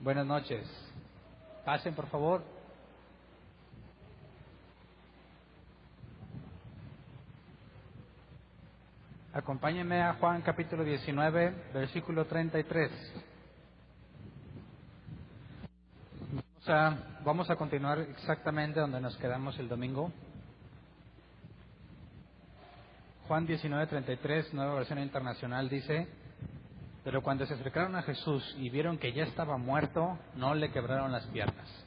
Buenas noches. Pasen, por favor. Acompáñenme a Juan capítulo 19, versículo 33. Vamos a continuar exactamente donde nos quedamos el domingo. Juan 19, 33, nueva versión internacional, dice: pero cuando se acercaron a Jesús y vieron que ya estaba muerto, no le quebraron las piernas.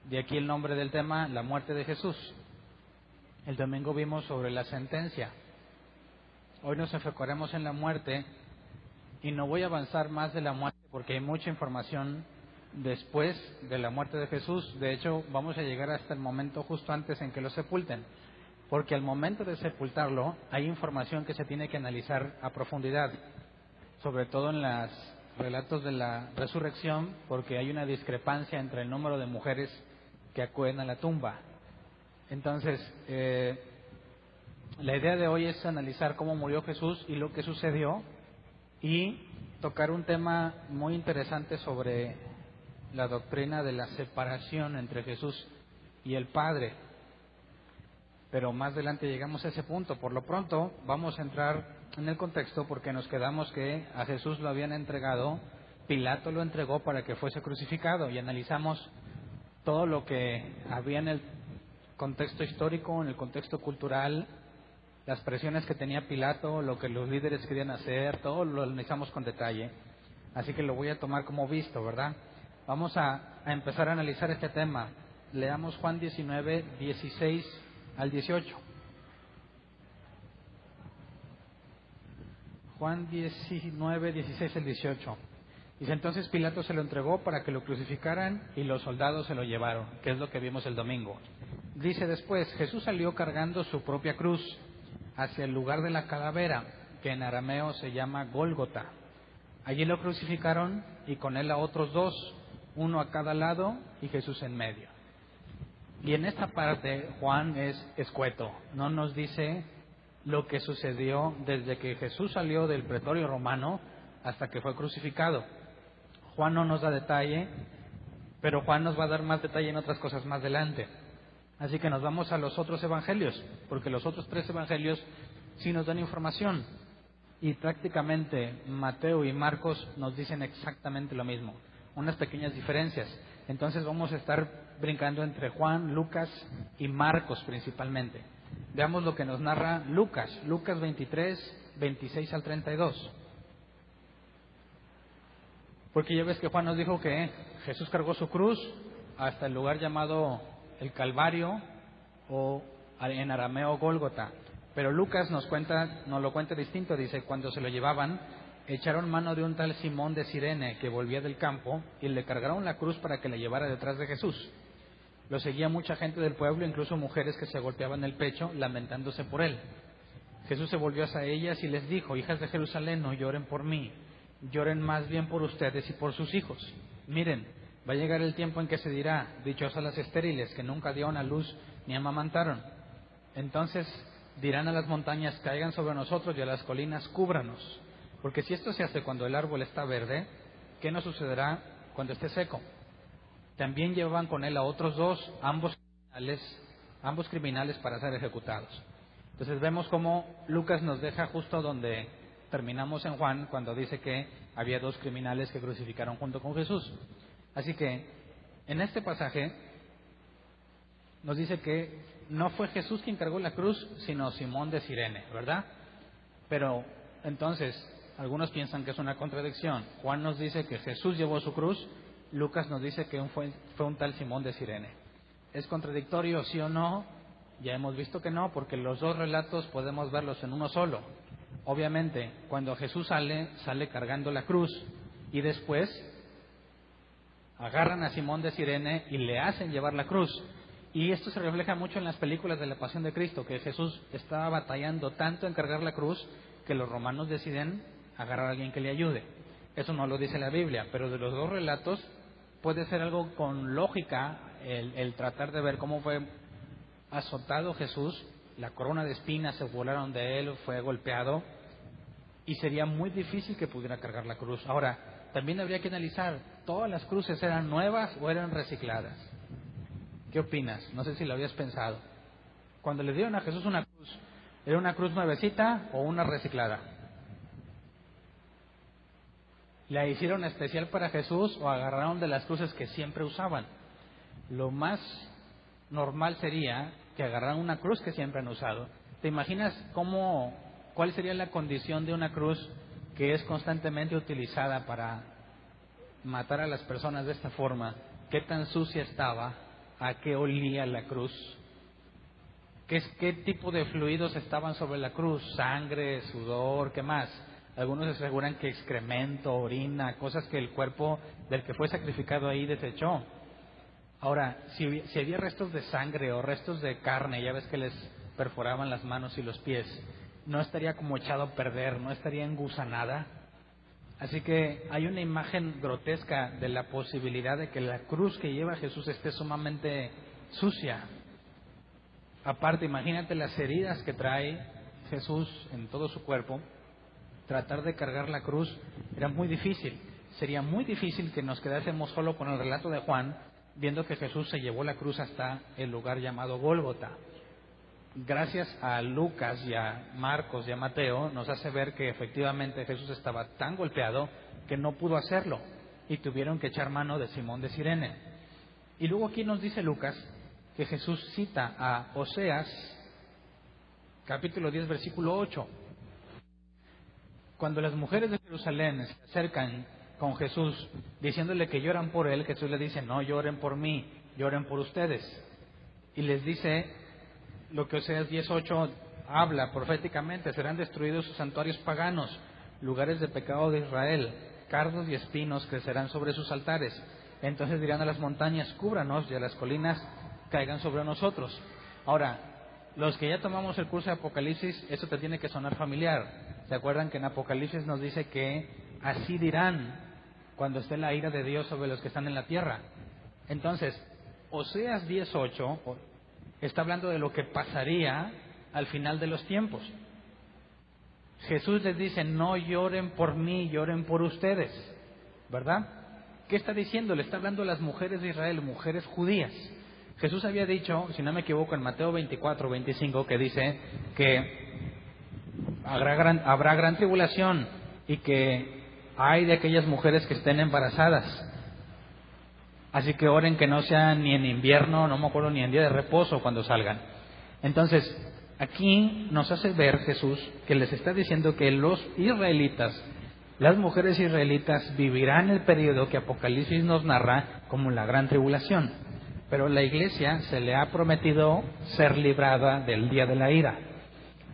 De aquí el nombre del tema, la muerte de Jesús. El domingo vimos sobre la sentencia. Hoy nos enfocaremos en la muerte y no voy a avanzar más de la muerte porque hay mucha información después de la muerte de Jesús. De hecho, vamos a llegar hasta el momento justo antes en que lo sepulten, porque al momento de sepultarlo hay información que se tiene que analizar a profundidad, sobre todo en los relatos de la resurrección, porque hay una discrepancia entre el número de mujeres que acuden a la tumba. Entonces, la idea de hoy es analizar cómo murió Jesús y lo que sucedió, y tocar un tema muy interesante sobre la doctrina de la separación entre Jesús y el Padre. Pero más adelante llegamos a ese punto. Por lo pronto vamos a entrar en el contexto porque nos quedamos que a Jesús lo habían entregado, Pilato lo entregó para que fuese crucificado, y analizamos todo lo que había en el contexto histórico, en el contexto cultural, las presiones que tenía Pilato, lo que los líderes querían hacer, todo lo analizamos con detalle. Así que lo voy a tomar como visto, ¿verdad? Vamos a empezar a analizar este tema. Leamos Juan 19, 16 al 18. Juan 19, 16 al 18. Dice: entonces Pilato se lo entregó para que lo crucificaran y los soldados se lo llevaron, que es lo que vimos el domingo. Dice después: Jesús salió cargando su propia cruz hacia el lugar de la calavera, que en arameo se llama Gólgota. Allí lo crucificaron y con él a otros dos, uno a cada lado y Jesús en medio. Y en esta parte Juan es escueto, no nos dice lo que sucedió desde que Jesús salió del pretorio romano hasta que fue crucificado. Juan no nos da detalle, pero Juan nos va a dar más detalle en otras cosas más adelante. Así que nos vamos a los otros evangelios, porque los otros 3 evangelios sí nos dan información. Y prácticamente Mateo y Marcos nos dicen exactamente lo mismo, unas pequeñas diferencias. Entonces vamos a estar brincando entre Juan, Lucas y Marcos principalmente. Veamos lo que nos narra Lucas 23, 26 al 32. Porque ya ves que Juan nos dijo que Jesús cargó su cruz hasta el lugar llamado el Calvario, o en arameo Gólgota. Pero Lucas nos lo cuenta distinto. Dice: cuando se lo llevaban, echaron mano de un tal Simón de Cirene que volvía del campo y le cargaron la cruz para que la llevara detrás de Jesús. Lo seguía mucha gente del pueblo, incluso mujeres que se golpeaban el pecho lamentándose por él. Jesús se volvió hacia ellas y les dijo: hijas de Jerusalén, no lloren por mí, lloren más bien por ustedes y por sus hijos. Miren, va a llegar el tiempo en que se dirá: dichosas las estériles, que nunca dieron a luz ni amamantaron. Entonces dirán a las montañas: caigan sobre nosotros, y a las colinas: cúbranos. Porque si esto se hace cuando el árbol está verde, ¿qué nos sucederá cuando esté seco? También llevaban con él a otros dos, ambos criminales para ser ejecutados. Entonces vemos cómo Lucas nos deja justo donde terminamos en Juan, cuando dice que había 2 criminales que crucificaron junto con Jesús. Así que en este pasaje nos dice que no fue Jesús quien cargó la cruz, sino Simón de Cirene, ¿verdad? Pero entonces algunos piensan que es una contradicción. Juan nos dice que Jesús llevó su cruz, Lucas nos dice que fue un tal Simón de Cirene. ¿Es contradictorio, sí o no? Ya hemos visto que no, porque los 2 relatos podemos verlos en uno solo. Obviamente, cuando Jesús sale cargando la cruz, y después agarran a Simón de Cirene y le hacen llevar la cruz. Y esto se refleja mucho en las películas de la Pasión de Cristo, que Jesús estaba batallando tanto en cargar la cruz que los romanos deciden agarrar a alguien que le ayude. Eso no lo dice la Biblia, pero de los 2 relatos puede ser algo con lógica el tratar de ver cómo fue azotado Jesús, la corona de espinas se volaron de él, fue golpeado, y sería muy difícil que pudiera cargar la cruz. Ahora, también habría que analizar, ¿todas las cruces eran nuevas o eran recicladas? ¿Qué opinas? No sé si lo habías pensado. Cuando le dieron a Jesús una cruz, ¿era una cruz nuevecita o una reciclada? ¿La hicieron especial para Jesús o agarraron de las cruces que siempre usaban? Lo más normal sería que agarraran una cruz que siempre han usado. ¿Te imaginas cuál sería la condición de una cruz que es constantemente utilizada para matar a las personas de esta forma? ¿Qué tan sucia estaba? ¿A qué olía la cruz? ¿Qué tipo de fluidos estaban sobre la cruz? ¿Sangre, sudor, qué más? Algunos aseguran que excremento, orina, cosas que el cuerpo del que fue sacrificado ahí desechó. Ahora, si había restos de sangre o restos de carne, ya ves que les perforaban las manos y los pies, no estaría como echado a perder, no estaría engusanada. Así que hay una imagen grotesca de la posibilidad de que la cruz que lleva Jesús esté sumamente sucia. Aparte, imagínate las heridas que trae Jesús en todo su cuerpo. Tratar de cargar la cruz era muy difícil. Sería muy difícil que nos quedásemos solo con el relato de Juan, viendo que Jesús se llevó la cruz hasta el lugar llamado Gólgota. Gracias a Lucas y a Marcos y a Mateo nos hace ver que efectivamente Jesús estaba tan golpeado que no pudo hacerlo y tuvieron que echar mano de Simón de Cirene. Y luego aquí nos dice Lucas que Jesús cita a Oseas capítulo 10 versículo 8. Cuando las mujeres de Jerusalén se acercan con Jesús diciéndole que lloran por él, Jesús le dice: no lloren por mí, lloren por ustedes. Y les dice lo que Oseas 10:8 habla proféticamente: serán destruidos sus santuarios paganos, lugares de pecado de Israel, cardos y espinos crecerán sobre sus altares. Entonces dirán a las montañas: cúbranos, y a las colinas: caigan sobre nosotros. Ahora, los que ya tomamos el curso de Apocalipsis, eso te tiene que sonar familiar. ¿Se acuerdan que en Apocalipsis nos dice que así dirán cuando esté la ira de Dios sobre los que están en la tierra? Entonces, Oseas 10:8 está hablando de lo que pasaría al final de los tiempos. Jesús les dice: no lloren por mí, lloren por ustedes, ¿verdad? ¿Qué está diciendo? Le está hablando a las mujeres de Israel, mujeres judías. Jesús había dicho, si no me equivoco, en Mateo 24:25, que dice que habrá gran tribulación y que hay de aquellas mujeres que estén embarazadas. Así que oren que no sea ni en invierno, no me acuerdo, ni en día de reposo cuando salgan. Entonces, aquí nos hace ver Jesús que les está diciendo que los israelitas, las mujeres israelitas, vivirán el periodo que Apocalipsis nos narra como la gran tribulación. Pero la iglesia se le ha prometido ser librada del día de la ira.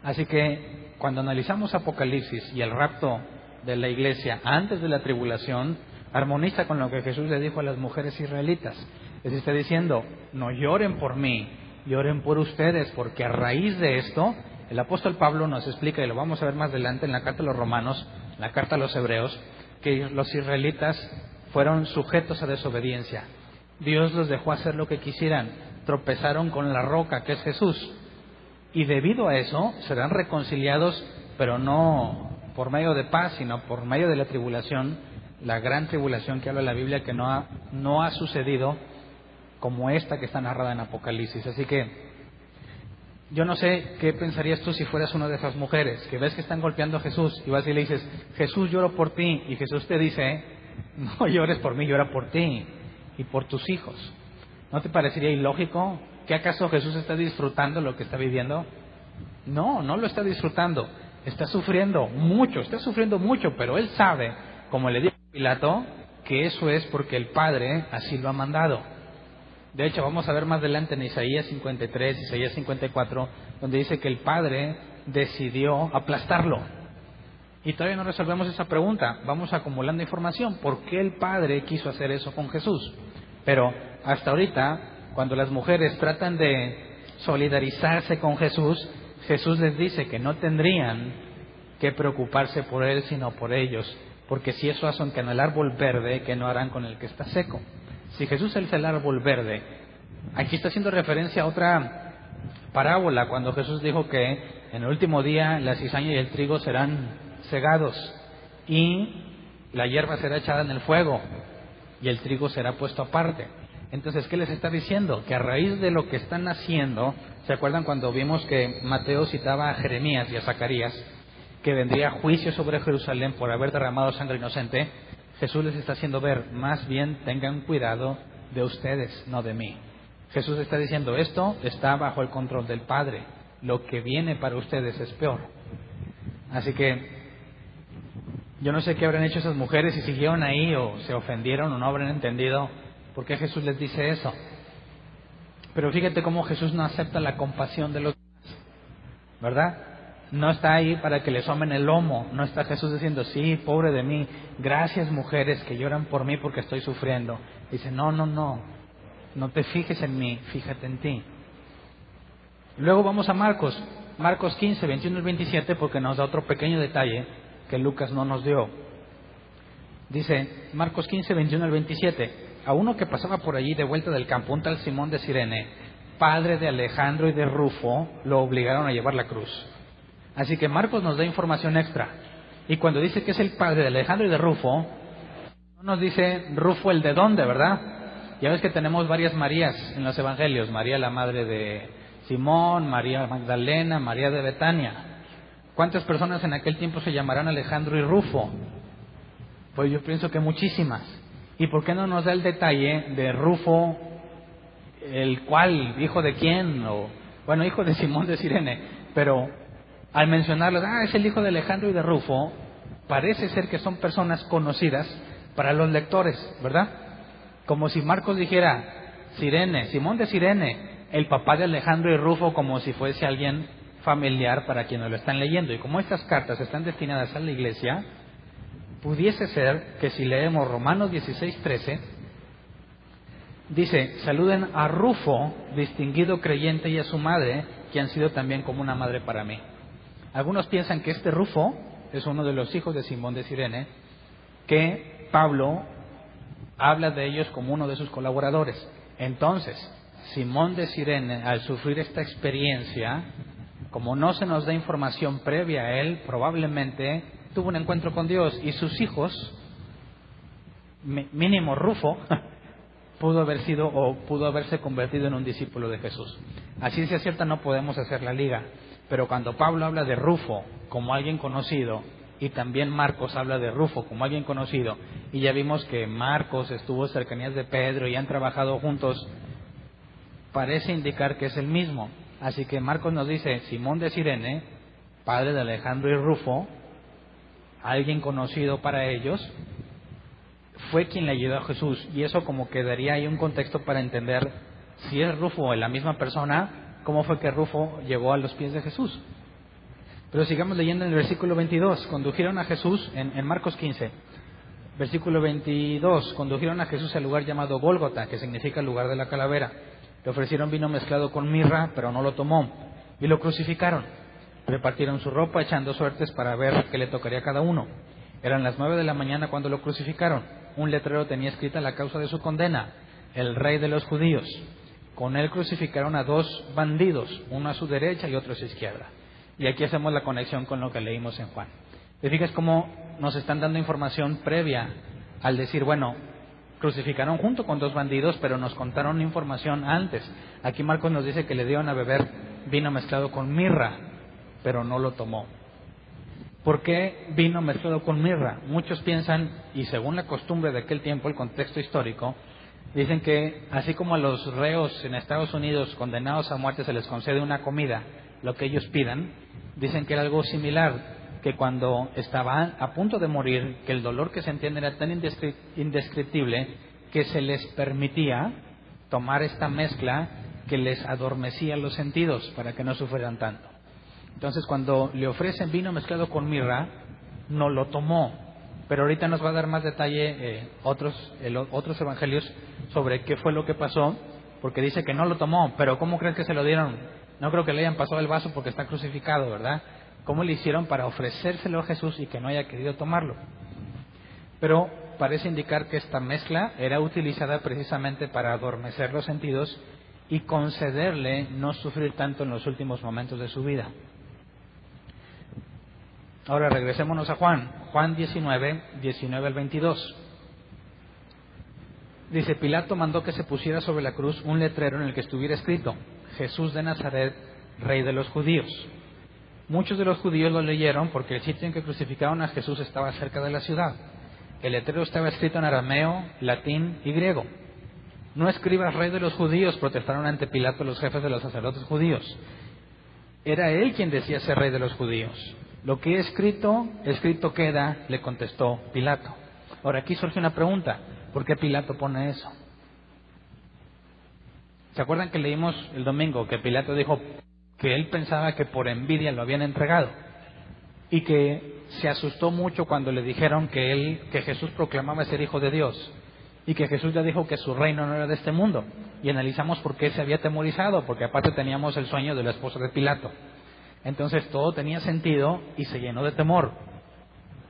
Así que cuando analizamos Apocalipsis y el rapto de la iglesia antes de la tribulación, armoniza con lo que Jesús le dijo a las mujeres israelitas. Les está diciendo: no lloren por mí, lloren por ustedes, porque a raíz de esto, el apóstol Pablo nos explica, y lo vamos a ver más adelante en la carta a los Romanos, la carta a los Hebreos, que los israelitas fueron sujetos a desobediencia. Dios los dejó hacer lo que quisieran, tropezaron con la roca que es Jesús, y debido a eso serán reconciliados, pero no por medio de paz, sino por medio de la tribulación, la gran tribulación que habla la Biblia, que no ha sucedido como esta que está narrada en Apocalipsis. Así que yo no sé qué pensarías tú si fueras una de esas mujeres que ves que están golpeando a Jesús y vas y le dices: Jesús, lloro por ti, y Jesús te dice: no llores por mí, llora por ti y por tus hijos. ¿No te parecería ilógico? ¿Que acaso Jesús está disfrutando lo que está viviendo? No, no lo está disfrutando. Está sufriendo mucho, pero él sabe, como le dijo Pilato, que eso es porque el Padre así lo ha mandado. De hecho, vamos a ver más adelante en Isaías 53, Isaías 54, donde dice que el Padre decidió aplastarlo. Y todavía no resolvemos esa pregunta. Vamos acumulando información. ¿Por qué el Padre quiso hacer eso con Jesús? Pero hasta ahorita, cuando las mujeres tratan de solidarizarse con Jesús, Jesús les dice que no tendrían que preocuparse por él, sino por ellos. Porque si eso hacen con el árbol verde, ¿qué no harán con el que está seco? Si Jesús es el árbol verde, aquí está haciendo referencia a otra parábola, cuando Jesús dijo que en el último día la cizaña y el trigo serán cegados, y la hierba será echada en el fuego, y el trigo será puesto aparte. Entonces, ¿qué les está diciendo? Que a raíz de lo que están haciendo, ¿se acuerdan cuando vimos que Mateo citaba a Jeremías y a Zacarías, que vendría juicio sobre Jerusalén por haber derramado sangre inocente? Jesús les está haciendo ver, más bien tengan cuidado de ustedes, no de mí. Jesús está diciendo, esto está bajo el control del Padre, lo que viene para ustedes es peor. Así que yo no sé qué habrán hecho esas mujeres, si siguieron ahí o se ofendieron o no habrán entendido por qué Jesús les dice eso. Pero fíjate cómo Jesús no acepta la compasión de los demás, ¿verdad? No está ahí para que le somen el lomo. No está Jesús diciendo, sí, pobre de mí, gracias mujeres que lloran por mí porque estoy sufriendo. Dice, no te fijes en mí, fíjate en ti. Luego vamos a Marcos 15, 21 y 27, porque nos da otro pequeño detalle que Lucas no nos dio. Dice, Marcos 15, 21 al 27, a uno que pasaba por allí de vuelta del campo, un tal Simón de Cirene, padre de Alejandro y de Rufo, lo obligaron a llevar la cruz. Así que Marcos nos da información extra. Y cuando dice que es el padre de Alejandro y de Rufo, no nos dice Rufo el de dónde, ¿verdad? Ya ves que tenemos varias Marías en los evangelios. María la madre de Simón, María Magdalena, María de Betania. ¿Cuántas personas en aquel tiempo se llamarán Alejandro y Rufo? Pues yo pienso que muchísimas. ¿Y por qué no nos da el detalle de Rufo, el cual, hijo de quién? O, bueno, hijo de Simón de Cirene. Pero al mencionarlos, es el hijo de Alejandro y de Rufo, parece ser que son personas conocidas para los lectores, ¿verdad? Como si Marcos dijera, Cirene, Simón de Cirene, el papá de Alejandro y Rufo, como si fuese alguien familiar para quienes lo están leyendo. Y como estas cartas están destinadas a la iglesia, pudiese ser que si leemos Romanos 16:13, dice, saluden a Rufo, distinguido creyente, y a su madre, que han sido también como una madre para mí. Algunos piensan que este Rufo es uno de los hijos de Simón de Cirene, que Pablo habla de ellos como uno de sus colaboradores. Entonces, Simón de Cirene, al sufrir esta experiencia, como no se nos da información previa a él, probablemente tuvo un encuentro con Dios, y sus hijos, mínimo Rufo, pudo haberse convertido en un discípulo de Jesús. Así sea cierta, no podemos hacer la liga. Pero cuando Pablo habla de Rufo como alguien conocido, y también Marcos habla de Rufo como alguien conocido, y ya vimos que Marcos estuvo cercanías de Pedro y han trabajado juntos, parece indicar que es el mismo. Así que Marcos nos dice, Simón de Cirene, padre de Alejandro y Rufo, alguien conocido para ellos, fue quien le ayudó a Jesús. Y eso como que daría ahí un contexto para entender si es Rufo la misma persona, cómo fue que Rufo llegó a los pies de Jesús. Pero sigamos leyendo en el versículo 22. Condujeron a Jesús, en Marcos 15, versículo 22, condujeron a Jesús al lugar llamado Gólgota, que significa el lugar de la calavera. Le ofrecieron vino mezclado con mirra, pero no lo tomó, y lo crucificaron. Repartieron su ropa, echando suertes para ver qué le tocaría a cada uno. Eran las 9 de la mañana cuando lo crucificaron. Un letrero tenía escrita la causa de su condena: el rey de los judíos. Con él crucificaron a 2 bandidos, uno a su derecha y otro a su izquierda. Y aquí hacemos la conexión con lo que leímos en Juan. ¿Te fijas cómo nos están dando información previa al decir, bueno, crucificaron junto con 2 bandidos, pero nos contaron información antes? Aquí Marcos nos dice que le dieron a beber vino mezclado con mirra, pero no lo tomó. ¿Por qué vino mezclado con mirra? Muchos piensan, y según la costumbre de aquel tiempo, el contexto histórico, dicen que así como a los reos en Estados Unidos condenados a muerte se les concede una comida, lo que ellos pidan, dicen que era algo similar, que cuando estaban a punto de morir, que el dolor que sentían era tan indescriptible que se les permitía tomar esta mezcla que les adormecía los sentidos para que no sufrieran tanto. Entonces, cuando le ofrecen vino mezclado con mirra, no lo tomó. Pero ahorita nos va a dar más detalle otros evangelios sobre qué fue lo que pasó, porque dice que no lo tomó. Pero ¿cómo crees que se lo dieron? No creo que le hayan pasado el vaso porque está crucificado, ¿verdad? ¿Cómo le hicieron para ofrecérselo a Jesús y que no haya querido tomarlo? Pero parece indicar que esta mezcla era utilizada precisamente para adormecer los sentidos y concederle no sufrir tanto en los últimos momentos de su vida. Ahora regresémonos a Juan. Juan 19, 19 al 22. Dice: Pilato mandó que se pusiera sobre la cruz un letrero en el que estuviera escrito: Jesús de Nazaret, Rey de los Judíos. Muchos de los judíos lo leyeron porque el sitio en que crucificaron a Jesús estaba cerca de la ciudad. El letrero estaba escrito en arameo, latín y griego. No escribas Rey de los Judíos, protestaron ante Pilato los jefes de los sacerdotes judíos. Era él quien decía ser Rey de los Judíos. Lo que he escrito, escrito queda, le contestó Pilato. Ahora aquí surge una pregunta: ¿por qué Pilato pone eso? ¿Se acuerdan que leímos el domingo que Pilato dijo que él pensaba que por envidia lo habían entregado? Y que se asustó mucho cuando le dijeron que Jesús proclamaba ser hijo de Dios. Y que Jesús ya dijo que su reino no era de este mundo. Y analizamos por qué se había atemorizado, porque aparte teníamos el sueño de la esposa de Pilato. Entonces todo tenía sentido y se llenó de temor.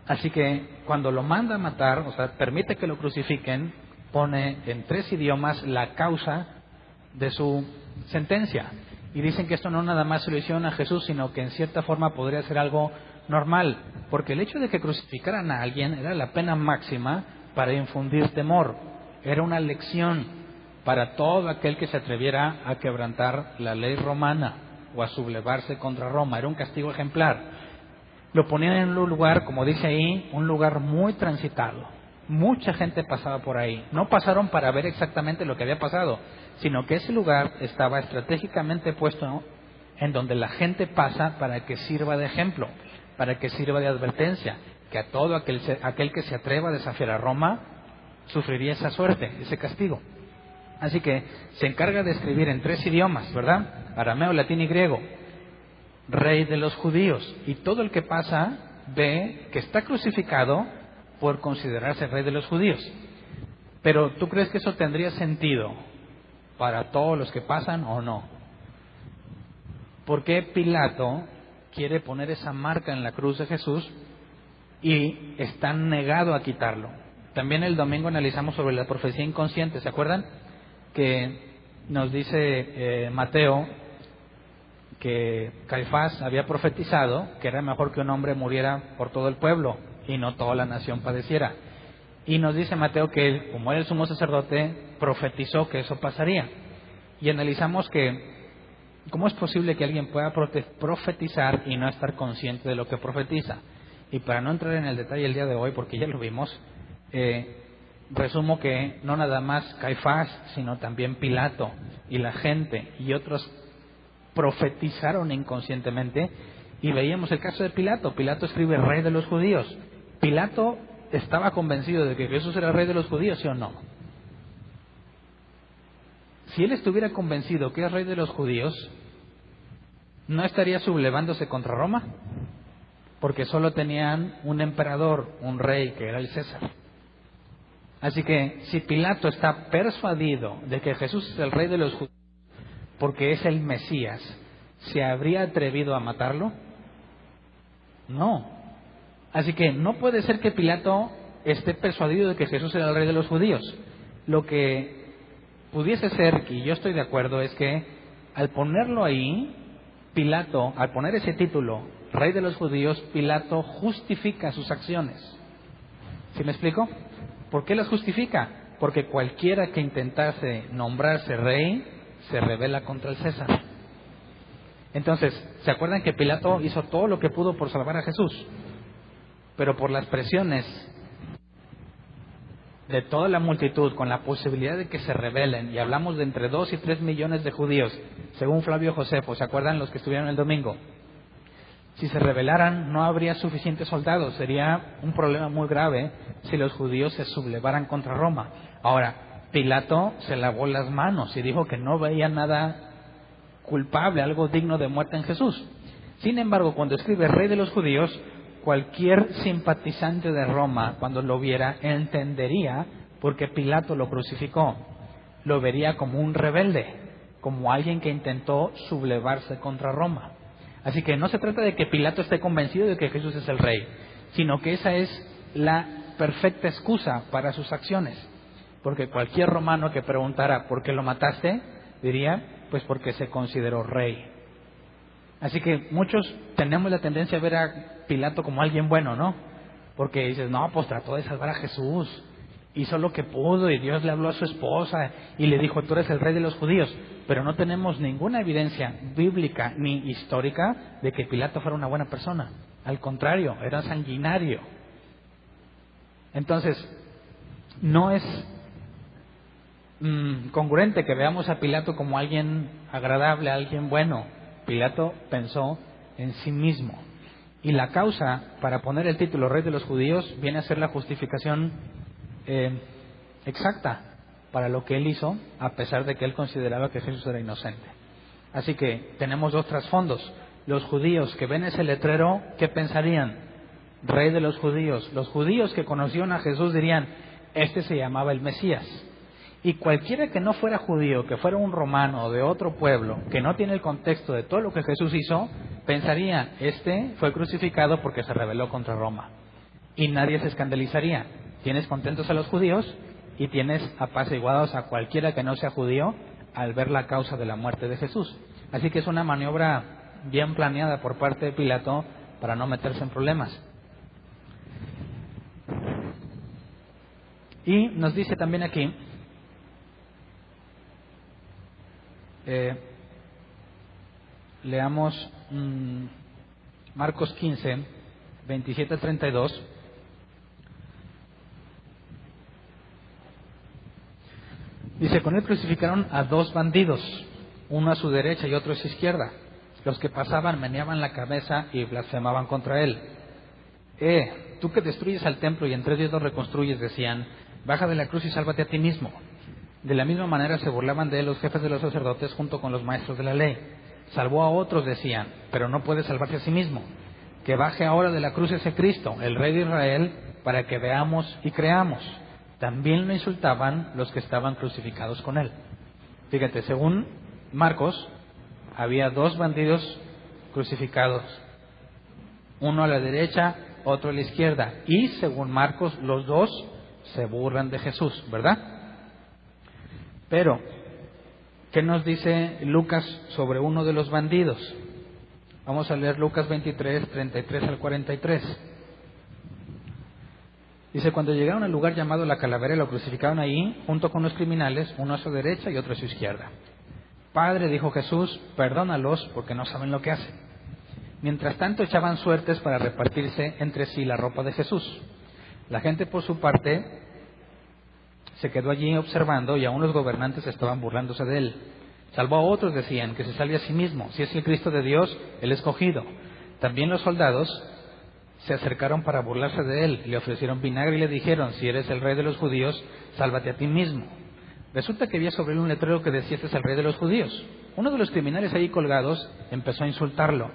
Así que cuando lo manda a matar, o sea, permite que lo crucifiquen, pone en 3 idiomas la causa de su sentencia. Y dicen que esto no nada más se lo hicieron a Jesús, sino que en cierta forma podría ser algo normal, porque el hecho de que crucificaran a alguien era la pena máxima para infundir temor. Era una lección para todo aquel que se atreviera a quebrantar la ley romana o a sublevarse contra Roma. Era un castigo ejemplar. Lo ponían en un lugar, como dice ahí, un lugar muy transitado. Mucha gente pasaba por ahí. No pasaron para ver exactamente lo que había pasado, sino que ese lugar estaba estratégicamente puesto en donde la gente pasa para que sirva de ejemplo, para que sirva de advertencia, que a todo aquel que se atreva a desafiar a Roma sufriría esa suerte, ese castigo. Así que se encarga de escribir en 3 idiomas, ¿verdad? Arameo, latín y griego: Rey de los Judíos. Y todo el que pasa ve que está crucificado por considerarse Rey de los Judíos. Pero ¿tú crees que eso tendría sentido para todos los que pasan o no? ¿Por qué Pilato quiere poner esa marca en la cruz de Jesús y está negado a quitarlo? También el domingo analizamos sobre la profecía inconsciente. ¿Se acuerdan? Que nos dice Mateo que Caifás había profetizado que era mejor que un hombre muriera por todo el pueblo y no toda la nación padeciera. Y nos dice Mateo que él, como era el sumo sacerdote, profetizó que eso pasaría. Y analizamos que ¿cómo es posible que alguien pueda profetizar y no estar consciente de lo que profetiza? Y para no entrar en el detalle el día de hoy, porque ya lo vimos, resumo que no nada más Caifás, sino también Pilato y la gente y otros profetizaron inconscientemente. Y veíamos el caso de Pilato. Pilato escribe Rey de los Judíos. Pilato estaba convencido de que Jesús era Rey de los Judíos, ¿sí o no? Si él estuviera convencido que es Rey de los Judíos, ¿no estaría sublevándose contra Roma? Porque solo tenían un emperador, un rey, que era el César. Así que si Pilato está persuadido de que Jesús es el Rey de los Judíos porque es el Mesías, ¿se habría atrevido a matarlo? No. Así que no puede ser que Pilato esté persuadido de que Jesús era el Rey de los Judíos. Lo que pudiese ser, y yo estoy de acuerdo, es que al ponerlo ahí, Pilato, al poner ese título, Rey de los Judíos, Pilato justifica sus acciones. ¿Sí me explico? ¿Por qué las justifica? Porque cualquiera que intentase nombrarse rey se rebela contra el César. Entonces, ¿se acuerdan que Pilato hizo todo lo que pudo por salvar a Jesús? Pero por las presiones de toda la multitud, con la posibilidad de que se rebelen, y hablamos de entre 2 y 3 millones de judíos, según Flavio Josefo, ¿se acuerdan los que estuvieron el domingo? Si se rebelaran, no habría suficientes soldados, sería un problema muy grave si los judíos se sublevaran contra Roma. Ahora, Pilato se lavó las manos y dijo que no veía nada culpable, algo digno de muerte en Jesús. Sin embargo, cuando escribe Rey de los Judíos, cualquier simpatizante de Roma, cuando lo viera, entendería por qué Pilato lo crucificó. Lo vería como un rebelde, como alguien que intentó sublevarse contra Roma. Así que no se trata de que Pilato esté convencido de que Jesús es el Rey, sino que esa es la perfecta excusa para sus acciones. Porque cualquier romano que preguntara ¿por qué lo mataste?, diría, pues porque se consideró rey. Así que muchos tenemos la tendencia a ver a Pilato como alguien bueno, ¿no? Porque dices, no, pues trató de salvar a Jesús, hizo lo que pudo y Dios le habló a su esposa y le dijo, tú eres el rey de los judíos. Pero no tenemos ninguna evidencia bíblica ni histórica de que Pilato fuera una buena persona. Al contrario, era sanguinario. Entonces, no es congruente que veamos a Pilato como alguien agradable, alguien bueno. Pilato pensó en sí mismo. Y la causa para poner el título Rey de los Judíos viene a ser la justificación exacta para lo que él hizo, a pesar de que él consideraba que Jesús era inocente. Así que tenemos dos trasfondos. Los judíos que ven ese letrero, ¿qué pensarían? Rey de los judíos. Los judíos que conocieron a Jesús dirían, este se llamaba el Mesías. Y cualquiera que no fuera judío, que fuera un romano o de otro pueblo, que no tiene el contexto de todo lo que Jesús hizo, pensaría, este fue crucificado porque se rebeló contra Roma. Y nadie se escandalizaría. Tienes contentos a los judíos y tienes apaciguados a cualquiera que no sea judío al ver la causa de la muerte de Jesús. Así que es una maniobra bien planeada por parte de Pilato para no meterse en problemas. Y nos dice también aquí, leamos Marcos 15, 27-32. Dice, con él crucificaron a dos bandidos, uno a su derecha y otro a su izquierda. Los que pasaban meneaban la cabeza y blasfemaban contra él. Tú que destruyes al templo y en 3 días lo reconstruyes, decían, baja de la cruz y sálvate a ti mismo. De la misma manera se burlaban de él los jefes de los sacerdotes junto con los maestros de la ley. Salvó a otros, decían, pero no puede salvarse a sí mismo. Que baje ahora de la cruz ese Cristo, el Rey de Israel, para que veamos y creamos. También lo insultaban los que estaban crucificados con él. Fíjate, según Marcos, había 2 bandidos crucificados. Uno a la derecha, otro a la izquierda. Y según Marcos, los 2 se burlan de Jesús, ¿verdad? Pero, ¿qué nos dice Lucas sobre uno de los bandidos? Vamos a leer Lucas 23, 33 al 43. Dice, cuando llegaron al lugar llamado la Calavera, lo crucificaron ahí, junto con los criminales, uno a su derecha y otro a su izquierda. Padre, dijo Jesús, perdónalos porque no saben lo que hacen. Mientras tanto echaban suertes para repartirse entre sí la ropa de Jesús. La gente por su parte se quedó allí observando y aún los gobernantes estaban burlándose de él. Salvó a otros, decían, que se salve a sí mismo. Si es el Cristo de Dios, el escogido. También los soldados se acercaron para burlarse de él. Le ofrecieron vinagre y le dijeron, si eres el rey de los judíos, sálvate a ti mismo. Resulta que había sobre él un letrero que decía, este es el rey de los judíos. Uno de los criminales ahí colgados empezó a insultarlo.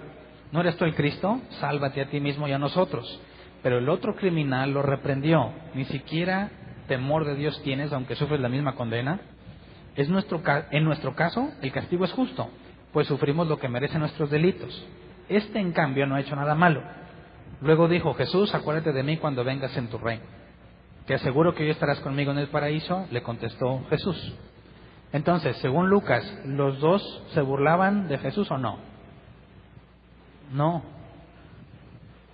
¿No eres tú el Cristo? Sálvate a ti mismo y a nosotros. Pero el otro criminal lo reprendió. Ni siquiera temor de Dios tienes, aunque sufres la misma condena. En nuestro caso, el castigo es justo, pues sufrimos lo que merecen nuestros delitos. Este, en cambio, no ha hecho nada malo. Luego dijo, Jesús, acuérdate de mí cuando vengas en tu reino. Te aseguro que hoy estarás conmigo en el paraíso, le contestó Jesús. Entonces, según Lucas, ¿los 2 se burlaban de Jesús o no? No.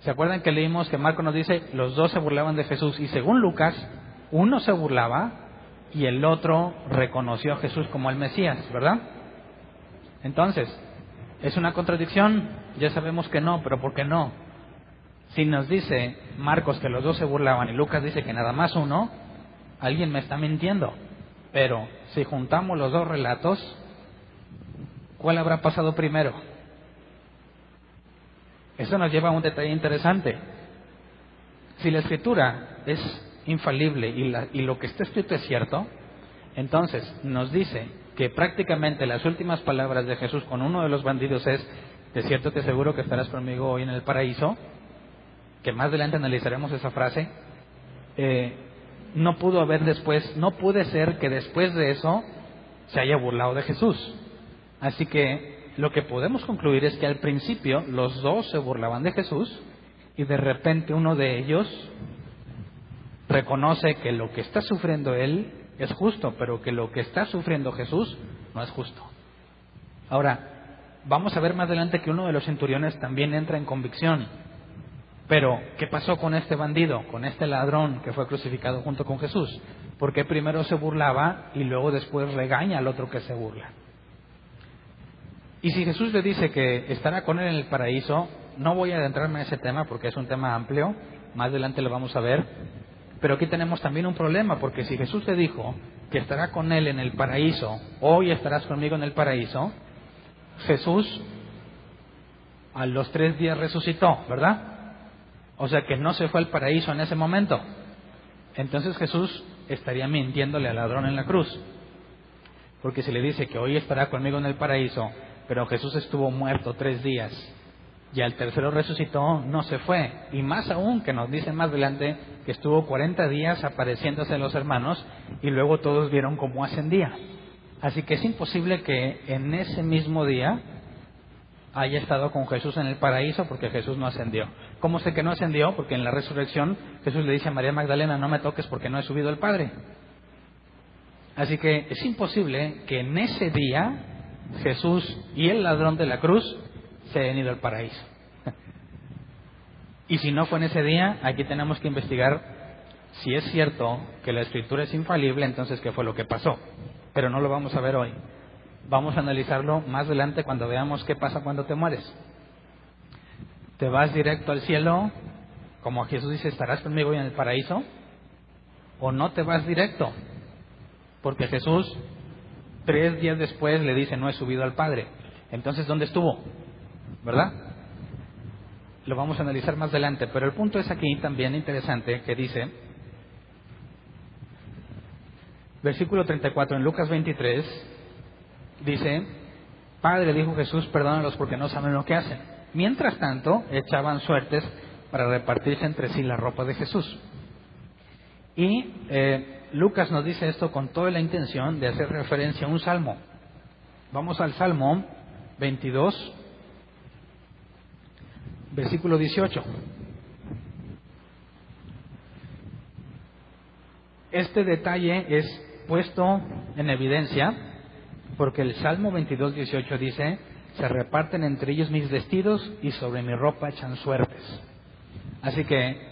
¿Se acuerdan que leímos que Marcos nos dice, los 2 se burlaban de Jesús? Y según Lucas, uno se burlaba y el otro reconoció a Jesús como el Mesías, ¿verdad? Entonces, ¿es una contradicción? Ya sabemos que no, pero ¿por qué no? Si nos dice Marcos que los 2 se burlaban y Lucas dice que nada más uno, alguien me está mintiendo. Pero si juntamos los 2 relatos, ¿cuál habrá pasado primero? Eso nos lleva a un detalle interesante. Si la Escritura es infalible y lo que está escrito es cierto, entonces nos dice que prácticamente las últimas palabras de Jesús con uno de los bandidos es, de cierto te aseguro que estarás conmigo hoy en el paraíso, que más adelante analizaremos esa frase. No puede ser que después de eso se haya burlado de Jesús. Así que lo que podemos concluir es que al principio los 2 se burlaban de Jesús y de repente uno de ellos reconoce que lo que está sufriendo él es justo, pero que lo que está sufriendo Jesús no es justo. Ahora, vamos a ver más adelante que uno de los centuriones también entra en convicción. Pero, ¿qué pasó con este bandido, con este ladrón que fue crucificado junto con Jesús? Porque primero se burlaba y luego después regaña al otro que se burla. Y si Jesús le dice que estará con él en el paraíso, no voy a adentrarme en ese tema porque es un tema amplio, más adelante lo vamos a ver, pero aquí tenemos también un problema, porque si Jesús le dijo que estará con él en el paraíso, hoy estarás conmigo en el paraíso, Jesús a los 3 días resucitó, ¿verdad? O sea que no se fue al paraíso en ese momento. Entonces Jesús estaría mintiéndole al ladrón en la cruz. Porque si le dice que hoy estará conmigo en el paraíso, pero Jesús estuvo muerto 3 días y al tercero resucitó, no se fue. Y más aún que nos dice más adelante que estuvo 40 días apareciéndose a los hermanos y luego todos vieron cómo ascendía. Así que es imposible que en ese mismo día haya estado con Jesús en el paraíso, porque Jesús no ascendió. ¿Cómo sé que no ascendió? Porque en la resurrección Jesús le dice a María Magdalena, no me toques porque no he subido al Padre. Así que es imposible que en ese día Jesús y el ladrón de la cruz se hayan ido al paraíso. Y si no fue en ese día, aquí tenemos que investigar si es cierto que la Escritura es infalible, entonces qué fue lo que pasó. Pero no lo vamos a ver hoy. Vamos a analizarlo más adelante cuando veamos qué pasa cuando te mueres. ¿Te vas directo al cielo? Como Jesús dice, ¿estarás conmigo en el paraíso? ¿O no te vas directo? Porque Jesús 3 días después le dice, no he subido al Padre. Entonces, ¿dónde estuvo? ¿Verdad? Lo vamos a analizar más adelante. Pero el punto es aquí también interesante que dice, versículo 34 en Lucas 23, dice, Padre, dijo Jesús, perdónalos porque no saben lo que hacen. Mientras tanto, echaban suertes para repartirse entre sí la ropa de Jesús. Y Lucas nos dice esto con toda la intención de hacer referencia a un salmo. Vamos al Salmo 22, versículo 18. Este detalle es puesto en evidencia porque el Salmo 22, 18 dice, se reparten entre ellos mis vestidos y sobre mi ropa echan suertes. Así que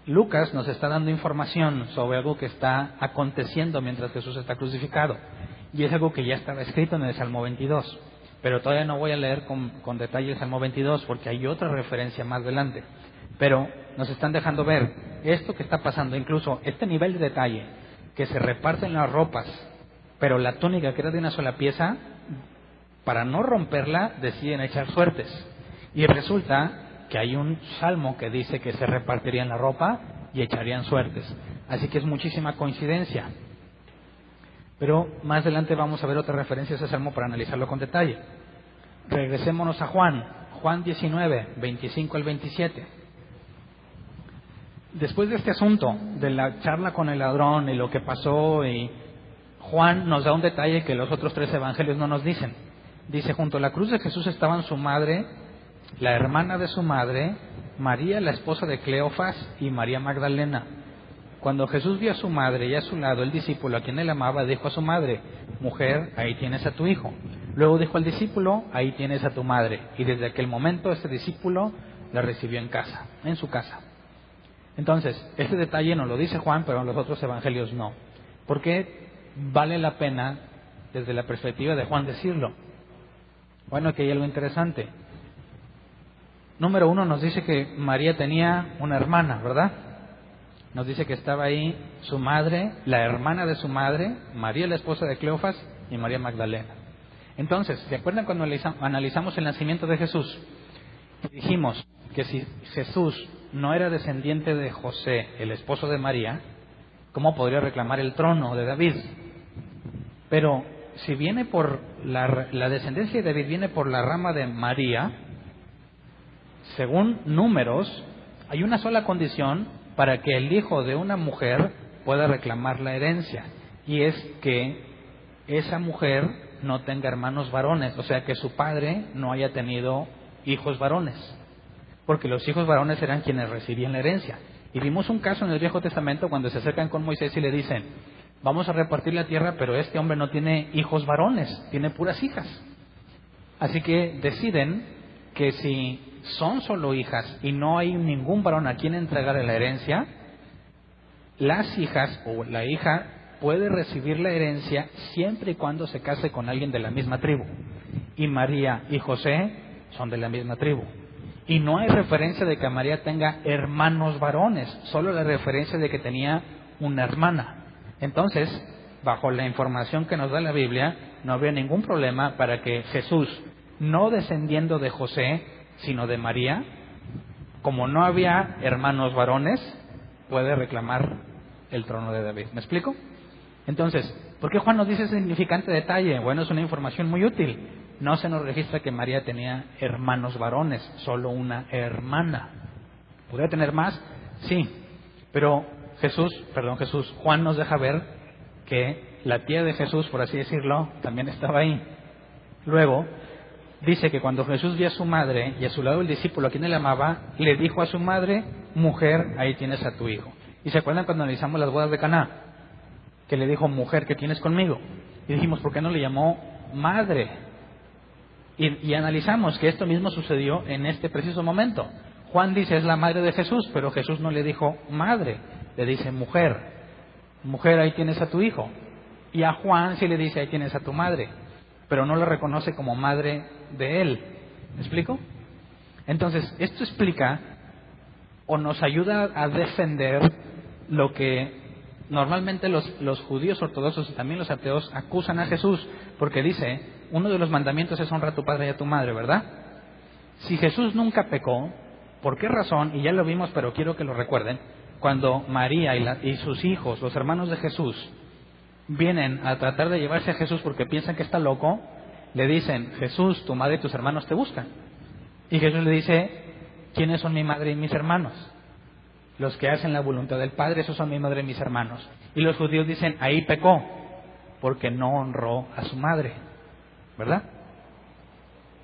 Lucas nos está dando información sobre algo que está aconteciendo mientras Jesús está crucificado. Y es algo que ya estaba escrito en el Salmo 22. Pero todavía no voy a leer con detalle el Salmo 22 porque hay otra referencia más adelante. Pero nos están dejando ver esto que está pasando, incluso este nivel de detalle, que se reparten las ropas, pero la túnica que era de una sola pieza, para no romperla, deciden echar suertes. Y resulta que hay un salmo que dice que se repartirían la ropa y echarían suertes. Así que es muchísima coincidencia. Pero más adelante vamos a ver otra referencia a ese salmo para analizarlo con detalle. Regresémonos a Juan 19, 25 al 27. Después de este asunto, de la charla con el ladrón y lo que pasó, y Juan nos da un detalle que los otros 3 evangelios no nos dicen. Dice, junto a la cruz de Jesús estaban su madre, la hermana de su madre, María, la esposa de Cleofas, y María Magdalena. Cuando Jesús vio a su madre y a su lado el discípulo a quien él amaba, dijo a su madre, mujer, ahí tienes a tu hijo. Luego dijo al discípulo, ahí tienes a tu madre. Y desde aquel momento este discípulo la recibió en su casa. Entonces, este detalle nos lo dice Juan, pero en los otros evangelios no. ¿Por qué vale la pena, desde la perspectiva de Juan, decirlo? Bueno, aquí hay algo interesante. Número 1 nos dice que María tenía una hermana, ¿verdad? Nos dice que estaba ahí su madre, la hermana de su madre, María, la esposa de Cleofas, y María Magdalena. Entonces, ¿se acuerdan cuando analizamos el nacimiento de Jesús? Dijimos que si Jesús no era descendiente de José, el esposo de María, ¿cómo podría reclamar el trono de David? Pero si viene por la descendencia de David viene por la rama de María, según Números, hay una sola condición para que el hijo de una mujer pueda reclamar la herencia, y es que esa mujer no tenga hermanos varones, o sea que su padre no haya tenido hijos varones, porque los hijos varones eran quienes recibían la herencia. Y vimos un caso en el Viejo Testamento cuando se acercan con Moisés y le dicen, vamos a repartir la tierra, pero este hombre no tiene hijos varones, tiene puras hijas. Así que deciden que si son solo hijas y no hay ningún varón a quien entregarle la herencia, las hijas o la hija puede recibir la herencia siempre y cuando se case con alguien de la misma tribu. Y María y José son de la misma tribu. Y no hay referencia de que María tenga hermanos varones, solo la referencia de que tenía una hermana. Entonces, bajo la información que nos da la Biblia, no había ningún problema para que Jesús, no descendiendo de José, sino de María, como no había hermanos varones, puede reclamar el trono de David. ¿Me explico? Entonces, ¿por qué Juan nos dice ese significante detalle? Bueno, es una información muy útil. No se nos registra que María tenía hermanos varones, solo una hermana. ¿Podría tener más? Sí, pero Juan nos deja ver que la tía de Jesús, por así decirlo, también estaba ahí. Luego, dice que cuando Jesús vio a su madre y a su lado el discípulo a quien él amaba, le dijo a su madre: mujer, ahí tienes a tu hijo. ¿Y se acuerdan cuando analizamos las bodas de Caná? Que le dijo: mujer, ¿qué tienes conmigo? Y dijimos: ¿por qué no le llamó madre? Y analizamos que esto mismo sucedió en este preciso momento. Juan dice: es la madre de Jesús, pero Jesús no le dijo madre, le dice mujer. Mujer, ahí tienes a tu hijo. Y a Juan sí le dice: ahí tienes a tu madre, pero no la reconoce como madre de él. ¿Me explico? Entonces, esto explica o nos ayuda a defender lo que normalmente los judíos ortodoxos y también los ateos acusan a Jesús, porque dice: uno de los mandamientos es honra a tu padre y a tu madre, ¿verdad? Si Jesús nunca pecó, ¿por qué razón? Y ya lo vimos, pero quiero que lo recuerden. Cuando María y sus hijos, los hermanos de Jesús, vienen a tratar de llevarse a Jesús porque piensan que está loco, le dicen: Jesús, tu madre y tus hermanos te buscan. Y Jesús le dice: ¿quiénes son mi madre y mis hermanos? Los que hacen la voluntad del Padre, esos son mi madre y mis hermanos. Y los judíos dicen: ahí pecó, porque no honró a su madre, ¿verdad?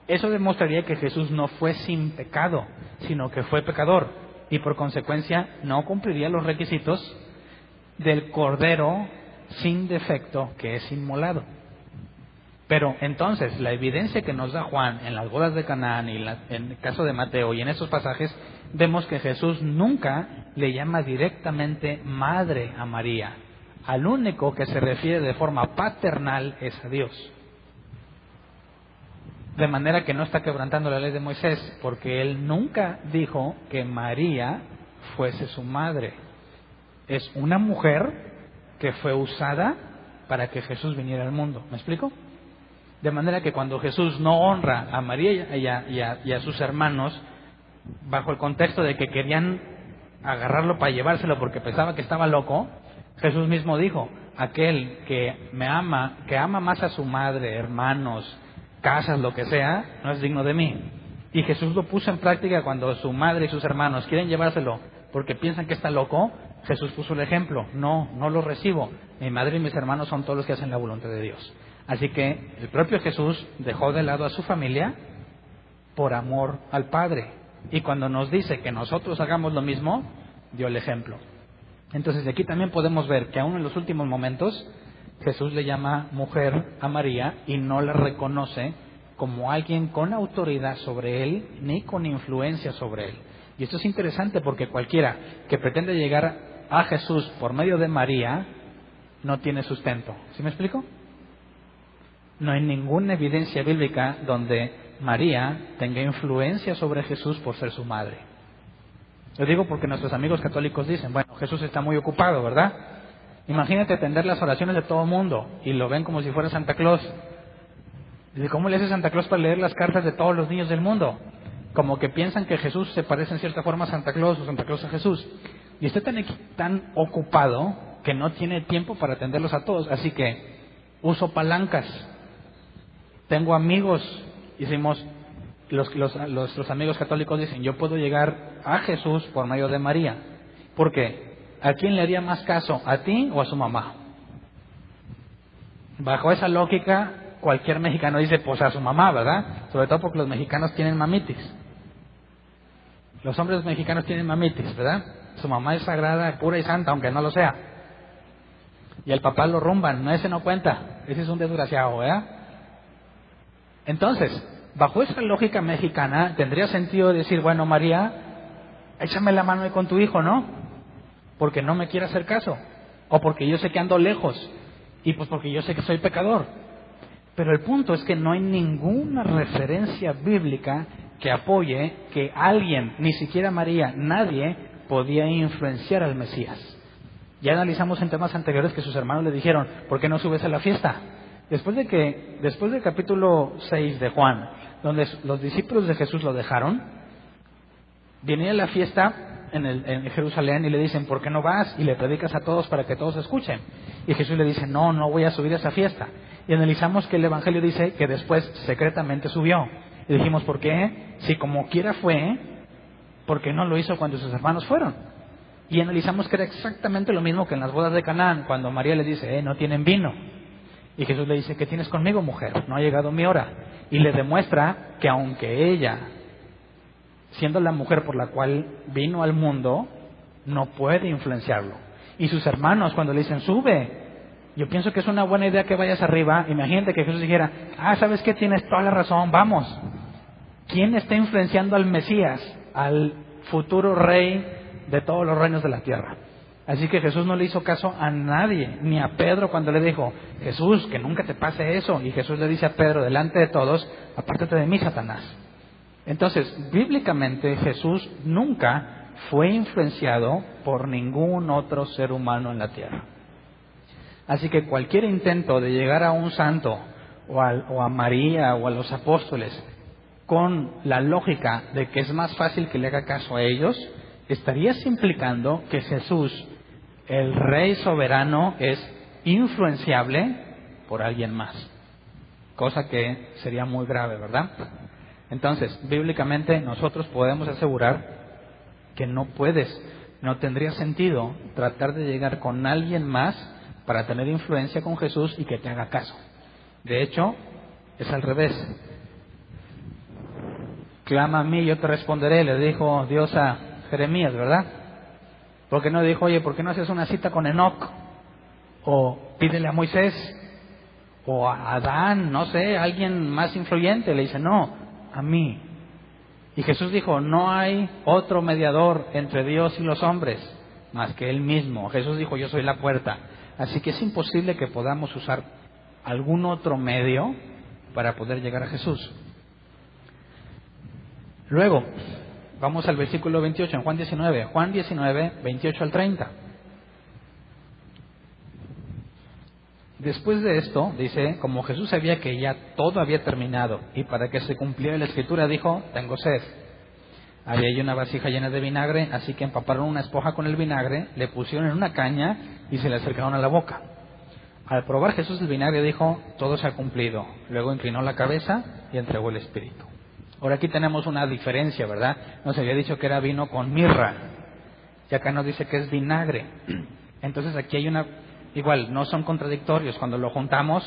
Eso demostraría que Jesús no fue sin pecado, sino que fue pecador, y por consecuencia no cumpliría los requisitos del cordero sin defecto que es inmolado. Pero entonces la evidencia que nos da Juan en las bodas de Canaán y en el caso de Mateo y en esos pasajes, vemos que Jesús nunca le llama directamente madre a María. Al único que se refiere de forma paternal es a Dios. De manera que no está quebrantando la ley de Moisés, porque él nunca dijo que María fuese su madre. Es una mujer que fue usada para que Jesús viniera al mundo. ¿Me explico? De manera que cuando Jesús no honra a María y a sus hermanos, bajo el contexto de que querían agarrarlo para llevárselo porque pensaba que estaba loco, Jesús mismo dijo: aquel que me ama, que ama más a su madre, hermanos, casas, lo que sea, no es digno de mí. Y Jesús lo puso en práctica cuando su madre y sus hermanos quieren llevárselo porque piensan que está loco. Jesús puso el ejemplo: no lo recibo. Mi madre y mis hermanos son todos los que hacen la voluntad de Dios. Así que el propio Jesús dejó de lado a su familia por amor al Padre. Y cuando nos dice que nosotros hagamos lo mismo, dio el ejemplo. Entonces de aquí también podemos ver que aún en los últimos momentos Jesús le llama mujer a María y no la reconoce como alguien con autoridad sobre él ni con influencia sobre él. Y esto es interesante porque cualquiera que pretende llegar a Jesús por medio de María no tiene sustento. ¿Sí me explico? No hay ninguna evidencia bíblica donde María tenga influencia sobre Jesús por ser su madre. Lo digo porque nuestros amigos católicos dicen: bueno, Jesús está muy ocupado, ¿verdad? Imagínate atender las oraciones de todo el mundo y lo ven como si fuera Santa Claus. Dice: ¿cómo le hace Santa Claus para leer las cartas de todos los niños del mundo? Como que piensan que Jesús se parece en cierta forma a Santa Claus o Santa Claus a Jesús. Y está tan ocupado que no tiene tiempo para atenderlos a todos. Así que uso palancas. Tengo amigos, decimos, los amigos católicos dicen: yo puedo llegar a Jesús por medio de María. ¿Por qué? ¿A quién le haría más caso? ¿A ti o a su mamá? Bajo esa lógica, cualquier mexicano dice: pues a su mamá, ¿verdad? Sobre todo porque los mexicanos tienen mamitis. Los hombres mexicanos tienen mamitis, ¿verdad? Su mamá es sagrada, pura y santa, aunque no lo sea. Y el papá lo rumban, no, ese no cuenta, ese es un desgraciado, ¿verdad? Entonces, bajo esa lógica mexicana, tendría sentido decir, bueno, María, échame la mano ahí con tu hijo, ¿no? Porque no me quiere hacer caso, o porque yo sé que ando lejos, y pues porque yo sé que soy pecador. Pero el punto es que no hay ninguna referencia bíblica que apoye que alguien, ni siquiera María, nadie, podía influenciar al Mesías. Ya analizamos en temas anteriores que sus hermanos le dijeron, ¿por qué no subes a la fiesta? Después del capítulo 6 de Juan, donde los discípulos de Jesús lo dejaron, viene a la fiesta en Jerusalén y le dicen, ¿por qué no vas y le predicas a todos para que todos escuchen? Y Jesús le dice, no voy a subir a esa fiesta. Y analizamos que el Evangelio dice que después secretamente subió. Y dijimos, ¿por qué? Si como quiera fue, ¿por qué no lo hizo cuando sus hermanos fueron? Y analizamos que era exactamente lo mismo que en las bodas de Canaán, cuando María le dice, no tienen vino. Y Jesús le dice, ¿qué tienes conmigo, mujer? No ha llegado mi hora. Y le demuestra que aunque ella, siendo la mujer por la cual vino al mundo, no puede influenciarlo. Y sus hermanos, cuando le dicen, sube, yo pienso que es una buena idea que vayas arriba. Imagínate que Jesús dijera, ¿sabes qué? Tienes toda la razón, vamos. ¿Quién está influenciando al Mesías, al futuro rey de todos los reinos de la tierra? Así que Jesús no le hizo caso a nadie, ni a Pedro cuando le dijo, Jesús, que nunca te pase eso. Y Jesús le dice a Pedro, delante de todos, apártate de mí, Satanás. Entonces, bíblicamente Jesús nunca fue influenciado por ningún otro ser humano en la tierra. Así que cualquier intento de llegar a un santo o a María o a los apóstoles con la lógica de que es más fácil que le haga caso a ellos, estarías implicando que Jesús, el Rey soberano, es influenciable por alguien más. Cosa que sería muy grave, ¿verdad? Entonces, bíblicamente nosotros podemos asegurar que no tendría sentido tratar de llegar con alguien más para tener influencia con Jesús y que te haga caso. De hecho, es al revés. Clama a mí, yo te responderé, le dijo Dios a Jeremías, ¿verdad? ¿Por qué no dijo, oye, ¿por qué no haces una cita con Enoc? O pídele a Moisés, o a Adán, no sé, alguien más influyente. Le dice, no, a mí. Y Jesús dijo, no hay otro mediador entre Dios y los hombres más que Él mismo. Jesús dijo, yo soy la puerta. Así que es imposible que podamos usar algún otro medio para poder llegar a Jesús. Luego, vamos al versículo 28 en Juan 19. Juan 19, 28 al 30. Después de esto, dice, como Jesús sabía que ya todo había terminado y para que se cumpliera la escritura, dijo, tengo sed. Había ahí una vasija llena de vinagre, así que empaparon una esponja con el vinagre, le pusieron en una caña y se le acercaron a la boca. Al probar Jesús el vinagre dijo, todo se ha cumplido. Luego inclinó la cabeza y entregó el Espíritu. Ahora aquí tenemos una diferencia, ¿verdad? Nos había dicho que era vino con mirra y acá nos dice que es vinagre. Entonces aquí hay igual, no son contradictorios. Cuando lo juntamos,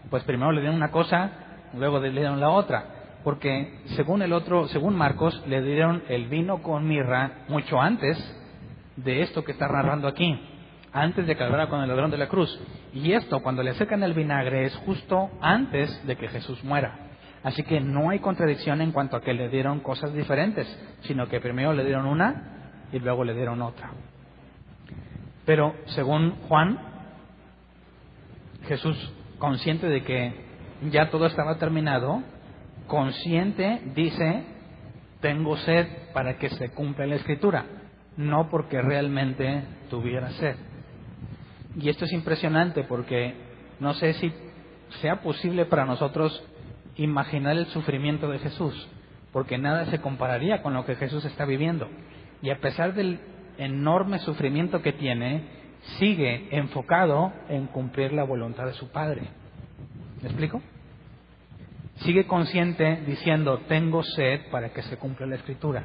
pues primero le dieron una cosa, luego le dieron la otra. Porque según Marcos, le dieron el vino con mirra mucho antes de esto que está narrando aquí, antes de que hablara con el ladrón de la cruz. Y esto, cuando le acercan el vinagre, es justo antes de que Jesús muera. Así que no hay contradicción en cuanto a que le dieron cosas diferentes, sino que primero le dieron una y luego le dieron otra. Pero según Juan, Jesús, consciente de que ya todo estaba terminado, consciente dice, tengo sed para que se cumpla la Escritura, no porque realmente tuviera sed. Y esto es impresionante porque no sé si sea posible para nosotros imaginar el sufrimiento de Jesús, porque nada se compararía con lo que Jesús está viviendo. Y a pesar del enorme sufrimiento que tiene, sigue enfocado en cumplir la voluntad de su Padre. ¿Me explico? Sigue consciente diciendo, tengo sed para que se cumpla la Escritura.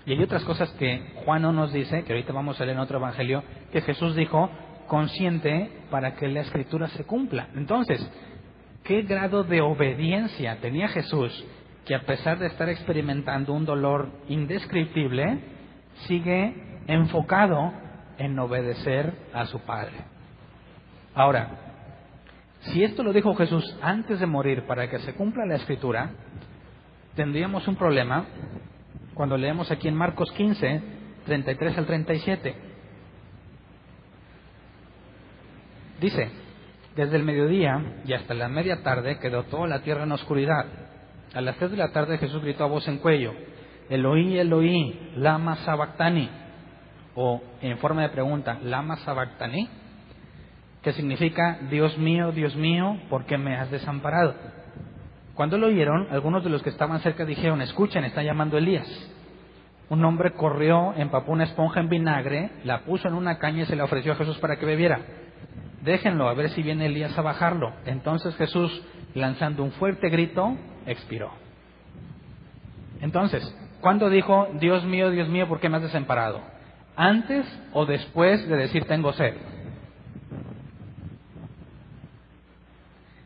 Y hay otras cosas que Juan no nos dice, que ahorita vamos a leer en otro evangelio, que Jesús dijo, consciente para que la Escritura se cumpla. Entonces, ¿qué grado de obediencia tenía Jesús que a pesar de estar experimentando un dolor indescriptible, sigue enfocado en obedecer a su Padre? Ahora, si esto lo dijo Jesús antes de morir para que se cumpla la Escritura, tendríamos un problema cuando leemos aquí en Marcos 15, 33 al 37. Dice: desde el mediodía y hasta la media tarde quedó toda la tierra en oscuridad. A las 3 de la tarde Jesús gritó a voz en cuello: Eloí, Eloí, lama sabactani, o en forma de pregunta, lama sabactani, que significa: Dios mío, ¿por qué me has desamparado? Cuando lo oyeron, algunos de los que estaban cerca dijeron: escuchen, está llamando Elías. Un hombre corrió, empapó una esponja en vinagre, la puso en una caña y se la ofreció a Jesús para que bebiera. Déjenlo, a ver si viene Elías a bajarlo. Entonces Jesús, lanzando un fuerte grito, expiró. Entonces, ¿cuándo dijo: Dios mío, ¿por qué me has desamparado? ¿Antes o después de decir tengo sed?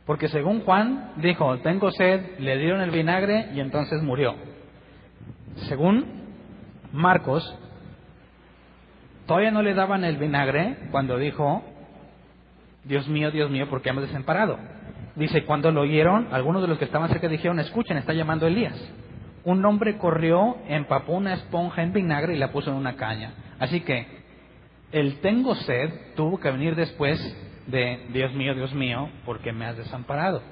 Porque según Juan dijo: tengo sed, le dieron el vinagre y entonces murió. Según Marcos, todavía no le daban el vinagre cuando dijo: Dios mío, ¿por qué me has desamparado? Dice: cuando lo oyeron, algunos de los que estaban cerca dijeron: escuchen, está llamando Elías. Un hombre corrió, empapó una esponja en vinagre y la puso en una caña. Así que el tengo sed tuvo que venir después de Dios mío, ¿por qué me has desamparado?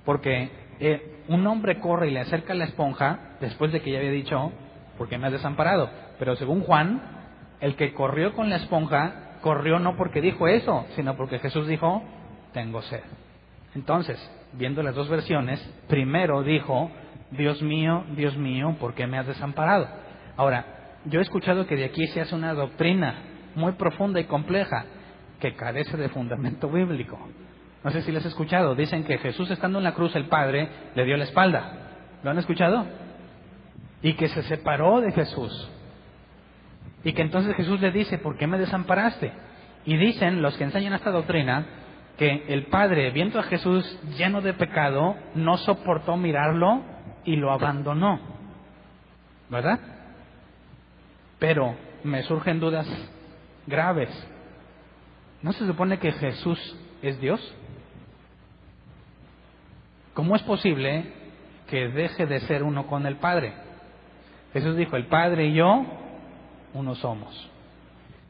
Porque un hombre corre y le acerca la esponja después de que ya había dicho: ¿por qué me has desamparado? Pero según Juan, el que corrió con la esponja corrió no porque dijo eso, sino porque Jesús dijo: tengo sed. Entonces, viendo las dos versiones, primero dijo: Dios mío, ¿por qué me has desamparado? Ahora, yo he escuchado que de aquí se hace una doctrina muy profunda y compleja que carece de fundamento bíblico. No sé si lo has escuchado. Dicen que Jesús, estando en la cruz, el Padre le dio la espalda. ¿Lo han escuchado? Y que se separó de Jesús. Y que entonces Jesús le dice: ¿por qué me desamparaste? Y dicen los que enseñan esta doctrina que el Padre, viendo a Jesús lleno de pecado, no soportó mirarlo y lo abandonó. ¿Verdad? Pero me surgen dudas graves. ¿No se supone que Jesús es Dios? ¿Cómo es posible que deje de ser uno con el Padre? Jesús dijo: el Padre y yo, uno somos.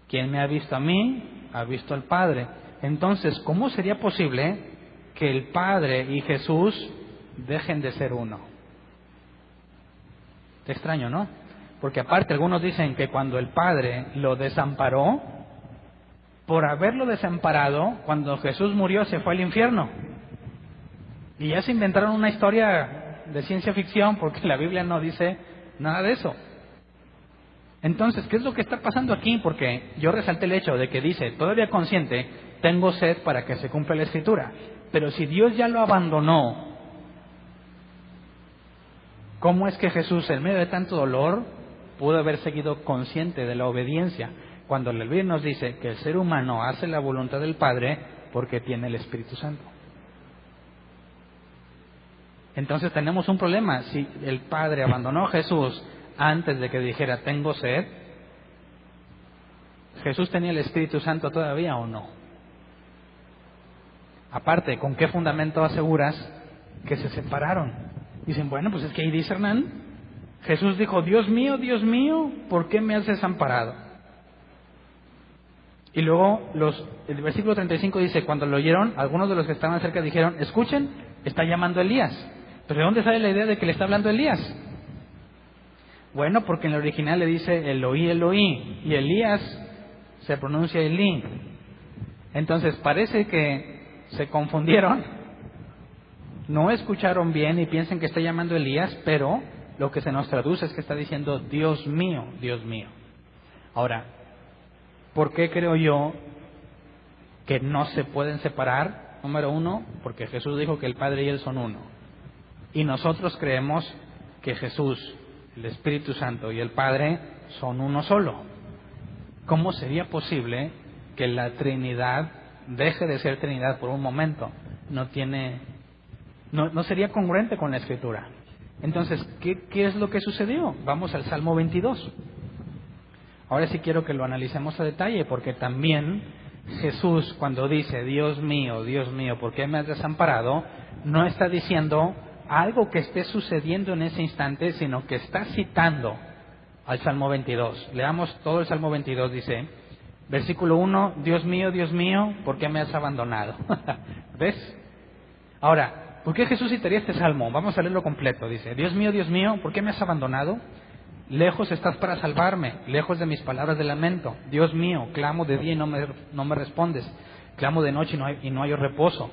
Quien me ha visto a mí, ha visto al Padre. Entonces, ¿cómo sería posible que el Padre y Jesús dejen de ser uno? Qué extraño, ¿no? Porque aparte algunos dicen que cuando el Padre lo desamparó, por haberlo desamparado, cuando Jesús murió se fue al infierno. Y ya se inventaron una historia de ciencia ficción porque la Biblia no dice nada de eso. Entonces, ¿qué es lo que está pasando aquí? Porque yo resalté el hecho de que dice, todavía consciente, tengo sed para que se cumpla la Escritura. Pero si Dios ya lo abandonó, ¿cómo es que Jesús, en medio de tanto dolor, pudo haber seguido consciente de la obediencia? Cuando la Biblia nos dice que el ser humano hace la voluntad del Padre porque tiene el Espíritu Santo. Entonces tenemos un problema. Si el Padre abandonó a Jesús antes de que dijera tengo sed, ¿Jesús tenía el Espíritu Santo todavía o no? Aparte, ¿con qué fundamento aseguras que se separaron? Dicen, bueno, pues es que ahí dice Hernán, Jesús dijo: Dios mío, ¿por qué me has desamparado? Y luego el versículo 35 dice: cuando lo oyeron, algunos de los que estaban cerca dijeron: escuchen, está llamando a Elías. ¿Pero de dónde sale la idea de que le está hablando a Elías? Bueno, porque en el original le dice Eloí, Eloí, y Elías se pronuncia Elí. Entonces parece que se confundieron, no escucharon bien y piensan que está llamando a Elías, pero lo que se nos traduce es que está diciendo Dios mío. Ahora, ¿por qué creo yo que no se pueden separar? Número uno, porque Jesús dijo que el Padre y Él son uno. Y nosotros creemos que Jesús, el Espíritu Santo y el Padre son uno solo. ¿Cómo sería posible que la Trinidad deje de ser Trinidad por un momento? No sería congruente con la Escritura. Entonces, ¿qué es lo que sucedió? Vamos al Salmo 22. Ahora sí quiero que lo analicemos a detalle, porque también Jesús, cuando dice Dios mío, ¿por qué me has desamparado?, no está diciendo algo que esté sucediendo en ese instante, sino que está citando al Salmo 22. Leamos todo el Salmo 22, dice, versículo 1, Dios mío, ¿por qué me has abandonado? ¿Ves? Ahora, ¿por qué Jesús citaría este Salmo? Vamos a leerlo completo. Dice, Dios mío, ¿por qué me has abandonado? Lejos estás para salvarme, lejos de mis palabras de lamento. Dios mío, clamo de día y no me respondes. Clamo de noche y no hay reposo.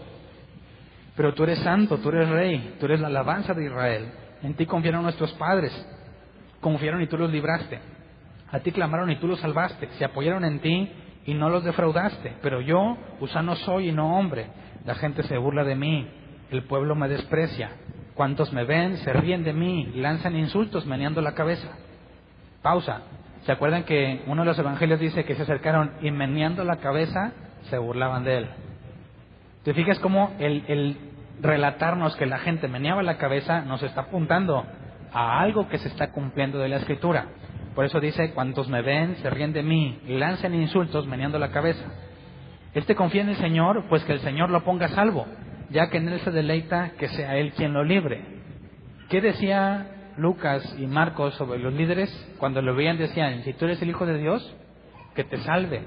Pero tú eres santo, tú eres rey, tú eres la alabanza de Israel. En ti confiaron nuestros padres, confiaron y tú los libraste. A ti clamaron y tú los salvaste. Se apoyaron en ti y no los defraudaste. Pero yo, gusano soy y no hombre. La gente se burla de mí, el pueblo me desprecia. Cuantos me ven se ríen de mí, lanzan insultos meneando la cabeza. Pausa. ¿Se acuerdan que uno de los evangelios dice que se acercaron y meneando la cabeza se burlaban de él? ¿Te fijas cómo el relatarnos que la gente meneaba la cabeza nos está apuntando a algo que se está cumpliendo de la Escritura? Por eso dice, cuantos me ven se ríen de mí, lanzan insultos meneando la cabeza. Confía en el Señor, pues que el Señor lo ponga a salvo, ya que en Él se deleita, que sea Él quien lo libre. ¿Qué decía Lucas y Marcos sobre los líderes? Cuando lo veían decían, si tú eres el Hijo de Dios, que te salve.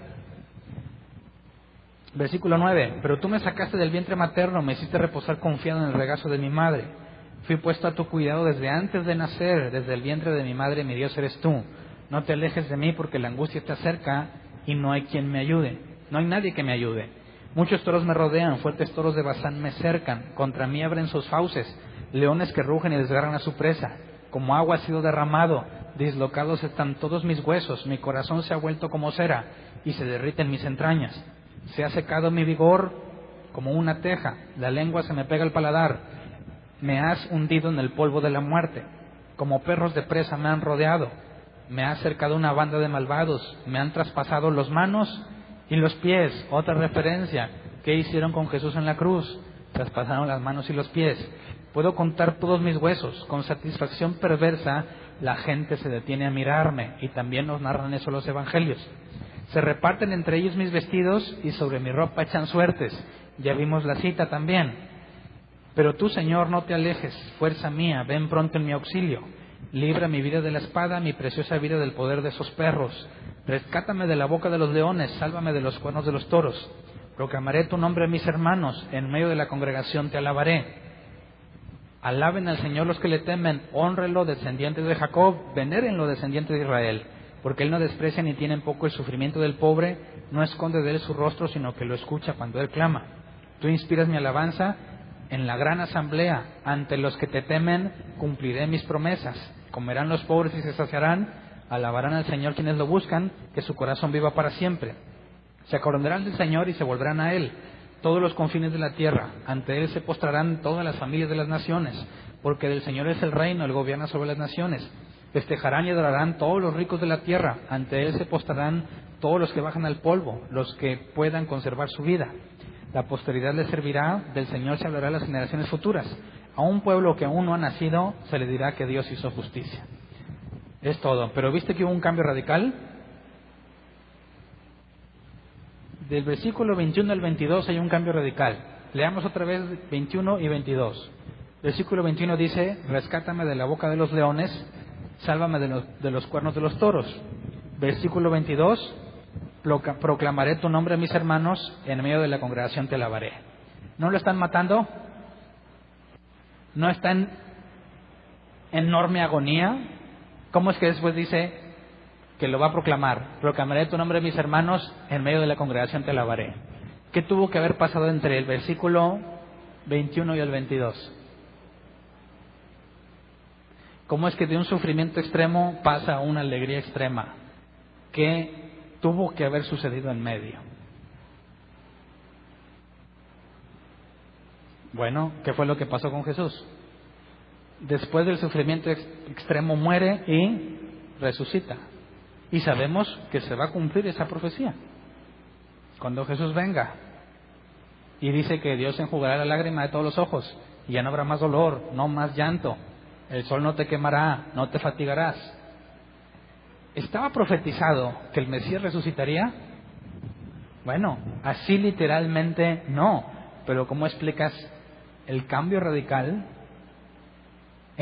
Versículo 9, pero tú me sacaste del vientre materno, me hiciste reposar confiado en el regazo de mi madre. Fui puesto a tu cuidado desde antes de nacer, desde el vientre de mi madre, mi Dios eres tú. No te alejes de mí porque la angustia está cerca y no hay quien me ayude. No hay nadie que me ayude. Muchos toros me rodean, fuertes toros de Basán me cercan. Contra mí abren sus fauces, leones que rugen y desgarran a su presa. Como agua ha sido derramado, dislocados están todos mis huesos. Mi corazón se ha vuelto como cera y se derriten mis entrañas. Se ha secado mi vigor como una teja, la lengua se me pega al paladar. Me has hundido en el polvo de la muerte. Como perros de presa me han rodeado. Me ha cercado una banda de malvados. Me han traspasado las manos y los pies. Otra referencia. ¿Qué hicieron con Jesús en la cruz? Traspasaron las manos y los pies. Puedo contar todos mis huesos. Con satisfacción perversa la gente se detiene a mirarme. Y también nos narran eso los evangelios. Se reparten entre ellos mis vestidos y sobre mi ropa echan suertes. Ya vimos la cita también. Pero tú, Señor, no te alejes, fuerza mía, ven pronto en mi auxilio. Libra mi vida de la espada, mi preciosa vida del poder de esos perros. Rescátame de la boca de los leones, sálvame de los cuernos de los toros. Proclamaré tu nombre a mis hermanos, en medio de la congregación te alabaré. Alaben al Señor los que le temen, hónrenlo, descendientes de Jacob, venérenlo, descendientes de Israel. Porque Él no desprecia ni tiene en poco el sufrimiento del pobre, no esconde de Él su rostro, sino que lo escucha cuando Él clama. Tú inspiras mi alabanza en la gran asamblea, ante los que te temen, cumpliré mis promesas. Comerán los pobres y se saciarán, alabarán al Señor quienes lo buscan, que su corazón viva para siempre. Se acordarán del Señor y se volverán a Él, todos los confines de la tierra. Ante Él se postrarán todas las familias de las naciones, porque del Señor es el reino, Él gobierna sobre las naciones. Festejarán y adorarán todos los ricos de la tierra. Ante Él se postrarán todos los que bajan al polvo, los que puedan conservar su vida. La posteridad le servirá, del Señor se hablará a las generaciones futuras. A un pueblo que aún no ha nacido, se le dirá que Dios hizo justicia. Es todo. Pero ¿viste que hubo un cambio radical? Del versículo 21 al 22 hay un cambio radical. Leamos otra vez 21 y 22. Versículo 21 dice, rescátame de la boca de los leones, sálvame de los cuernos de los toros. Versículo 22, proclamaré tu nombre a mis hermanos, en medio de la congregación te alabaré. ¿No lo están matando? ¿No está en enorme agonía? ¿Cómo es que después dice que lo va a proclamar? Proclamaré tu nombre a mis hermanos, en medio de la congregación te alabaré. ¿Qué tuvo que haber pasado entre el versículo 21 y el 22? ¿Cómo es que de un sufrimiento extremo pasa a una alegría extrema? ¿Qué tuvo que haber sucedido en medio? Bueno, ¿qué fue lo que pasó con Jesús? Después del sufrimiento extremo muere y resucita. Y sabemos que se va a cumplir esa profecía cuando Jesús venga. Y dice que Dios enjugará la lágrima de todos los ojos y ya no habrá más dolor, no más llanto. El sol no te quemará, no te fatigarás. ¿Estaba profetizado que el Mesías resucitaría? Bueno, así literalmente no. Pero ¿cómo explicas el cambio radical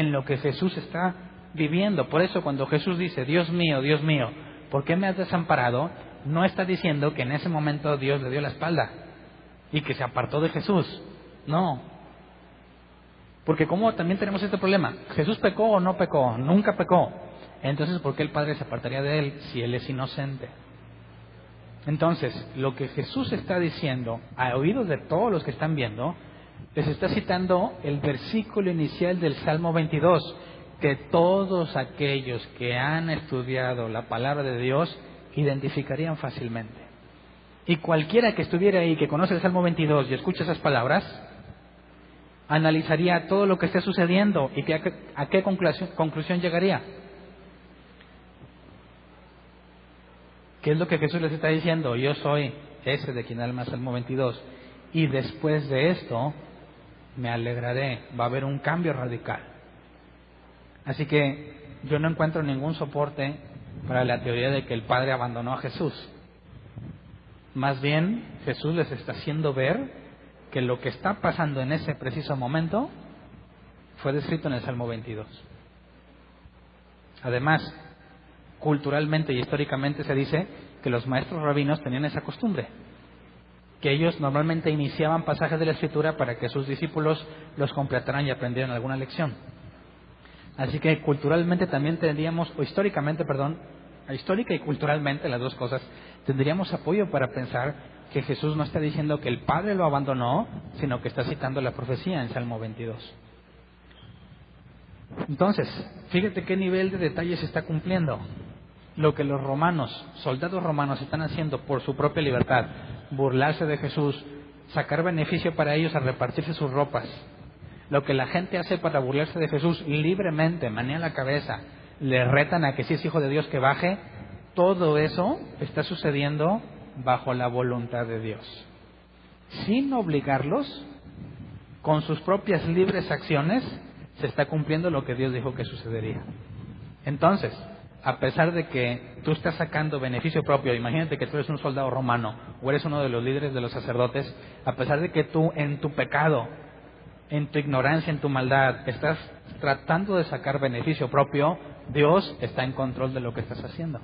en lo que Jesús está viviendo. Por eso cuando Jesús dice, Dios mío, ¿por qué me has desamparado?, no está diciendo que en ese momento Dios le dio la espalda y que se apartó de Jesús. No. Porque como también tenemos este problema, ¿Jesús pecó o no pecó? Nunca pecó. Entonces, ¿por qué el Padre se apartaría de él si él es inocente? Entonces, lo que Jesús está diciendo a oídos de todos los que están viendo, les está citando el versículo inicial del Salmo 22, que todos aquellos que han estudiado la palabra de Dios identificarían fácilmente. Y cualquiera que estuviera ahí, que conoce el Salmo 22 y escucha esas palabras, analizaría todo lo que esté sucediendo y a qué conclusión llegaría. ¿Qué es lo que Jesús les está diciendo? Yo soy ese de quien habla Salmo 22. Y después de esto, me alegraré. Va a haber un cambio radical. Así que yo no encuentro ningún soporte para la teoría de que el Padre abandonó a Jesús. Más bien, Jesús les está haciendo ver que lo que está pasando en ese preciso momento fue descrito en el Salmo 22. Además, culturalmente y históricamente se dice que los maestros rabinos tenían esa costumbre, que ellos normalmente iniciaban pasajes de la Escritura para que sus discípulos los completaran y aprendieran alguna lección. Así que culturalmente también tendríamos, histórica y culturalmente, las dos cosas, tendríamos apoyo para pensar que Jesús no está diciendo que el Padre lo abandonó, sino que está citando la profecía en Salmo 22. Entonces, fíjate qué nivel de detalle se está cumpliendo. Lo que los soldados romanos están haciendo por su propia libertad, burlarse de Jesús, sacar beneficio para ellos a repartirse sus ropas. Lo que la gente hace para burlarse de Jesús libremente, manea la cabeza, le retan a que si es hijo de Dios que baje, todo eso está sucediendo bajo la voluntad de Dios. Sin obligarlos, con sus propias libres acciones, se está cumpliendo lo que Dios dijo que sucedería. Entonces, a pesar de que tú estás sacando beneficio propio, imagínate que tú eres un soldado romano o eres uno de los líderes de los sacerdotes, a pesar de que tú en tu pecado, en tu ignorancia, en tu maldad, estás tratando de sacar beneficio propio, Dios está en control de lo que estás haciendo.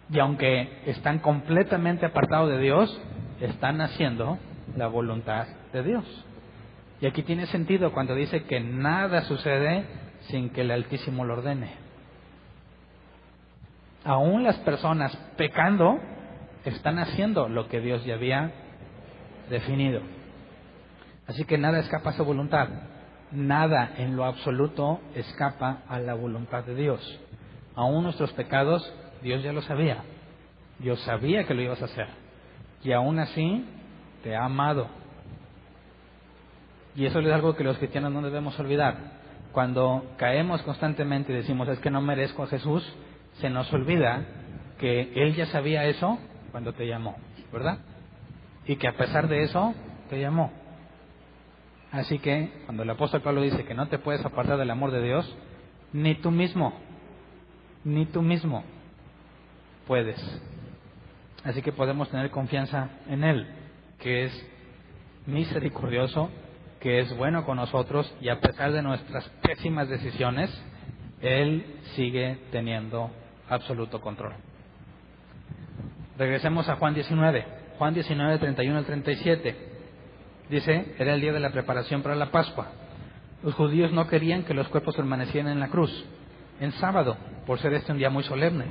Y aunque están completamente apartados de Dios, están haciendo la voluntad de Dios. Y aquí tiene sentido cuando dice que nada sucede sin que el Altísimo lo ordene. Aún las personas pecando están haciendo lo que Dios ya había definido. Así que nada escapa a su voluntad. Nada en lo absoluto escapa a la voluntad de Dios. Aún nuestros pecados, Dios ya lo sabía. Dios sabía que lo ibas a hacer. Y aún así, te ha amado. Y eso es algo que los cristianos no debemos olvidar. Cuando caemos constantemente y decimos, es que no merezco a Jesús, se nos olvida que Él ya sabía eso cuando te llamó, ¿verdad? Y que a pesar de eso, te llamó. Así que, cuando el apóstol Pablo dice que no te puedes apartar del amor de Dios, ni tú mismo puedes. Así que podemos tener confianza en Él, que es misericordioso, que es bueno con nosotros, y a pesar de nuestras pésimas decisiones, Él sigue teniendo absoluto control. Regresemos a Juan 19. Juan 19, 31 al 37. Dice, era el día de la preparación para la Pascua. Los judíos no querían que los cuerpos permanecieran en la cruz en sábado, por ser este un día muy solemne.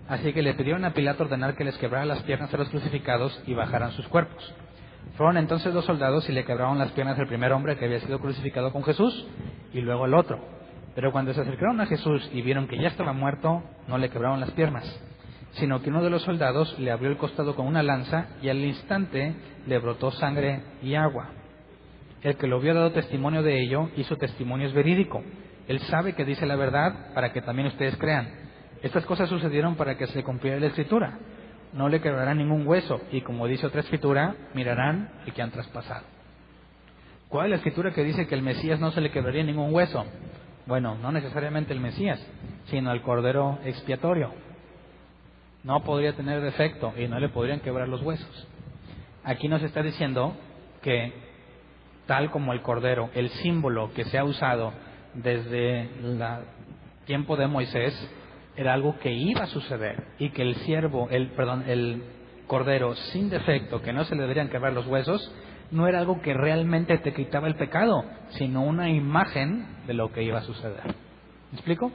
Así que le pidieron a Pilato ordenar que les quebrara las piernas a los crucificados y bajaran sus cuerpos. Fueron entonces los soldados y le quebraron las piernas al primer hombre que había sido crucificado con Jesús y luego al otro. Pero cuando se acercaron a Jesús y vieron que ya estaba muerto, no le quebraron las piernas, sino que uno de los soldados le abrió el costado con una lanza y al instante le brotó sangre y agua. El que lo vio dado testimonio de ello y su testimonio es verídico. Él sabe que dice la verdad para que también ustedes crean. Estas cosas sucedieron para que se cumpliera la Escritura. No le quebrarán ningún hueso y, como dice otra Escritura, mirarán el que han traspasado. ¿Cuál es la Escritura que dice que el Mesías no se le quebraría ningún hueso? Bueno, no necesariamente el Mesías, sino el Cordero expiatorio. No podría tener defecto y no le podrían quebrar los huesos. Aquí nos está diciendo que tal como el Cordero, el símbolo que se ha usado desde el tiempo de Moisés, era algo que iba a suceder, y que el Cordero sin defecto, que no se le deberían quebrar los huesos, no era algo que realmente te quitaba el pecado, sino una imagen de lo que iba a suceder. ¿Me explico?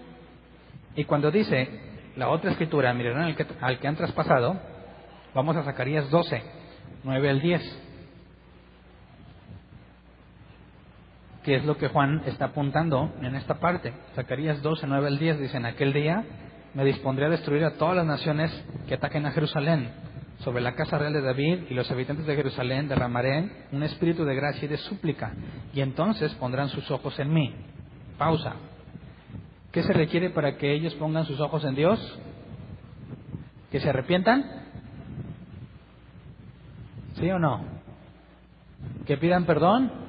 Y cuando dice la otra escritura, mirarán al que han traspasado, vamos a Zacarías 12, 9 al 10. Que es lo que Juan está apuntando en esta parte. Zacarías 12, 9 al 10 dice: en aquel día me dispondré a destruir a todas las naciones que ataquen a Jerusalén. Sobre la casa real de David y los habitantes de Jerusalén derramaré un espíritu de gracia y de súplica, y entonces pondrán sus ojos en mí. Pausa. ¿Qué se requiere para que ellos pongan sus ojos en Dios? ¿Que se arrepientan? ¿Sí o no? ¿Que pidan perdón?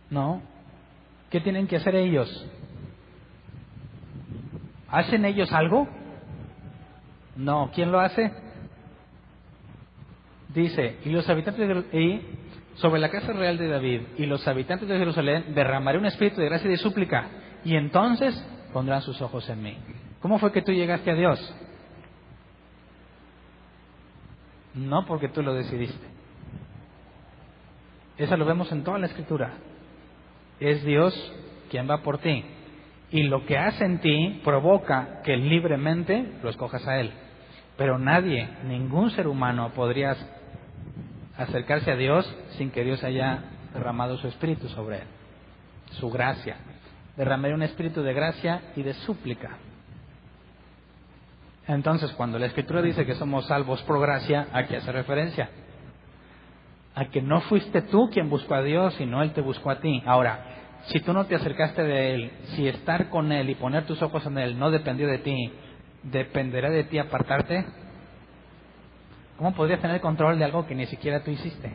No. ¿Qué tienen que hacer ellos? ¿Hacen ellos algo? No. ¿Quién lo hace? Dice: y sobre la casa real de David y los habitantes de Jerusalén derramaré un espíritu de gracia y de súplica, y entonces pondrán sus ojos en mí. ¿Cómo fue que tú llegaste a Dios? No porque tú lo decidiste. Eso lo vemos en toda la Escritura. Es Dios quien va por ti, y lo que hace en ti provoca que libremente lo escojas a Él. Pero nadie, ningún ser humano podría acercarse a Dios sin que Dios haya derramado su espíritu sobre él, su gracia. Derramaré un espíritu de gracia y de súplica. Entonces, cuando la Escritura dice que somos salvos por gracia, ¿a qué hace referencia? A que no fuiste tú quien buscó a Dios, sino Él te buscó a ti. Ahora, si tú no te acercaste de Él, si estar con Él y poner tus ojos en Él no dependió de ti, ¿dependerá de ti apartarte? ¿Cómo podrías tener control de algo que ni siquiera tú hiciste?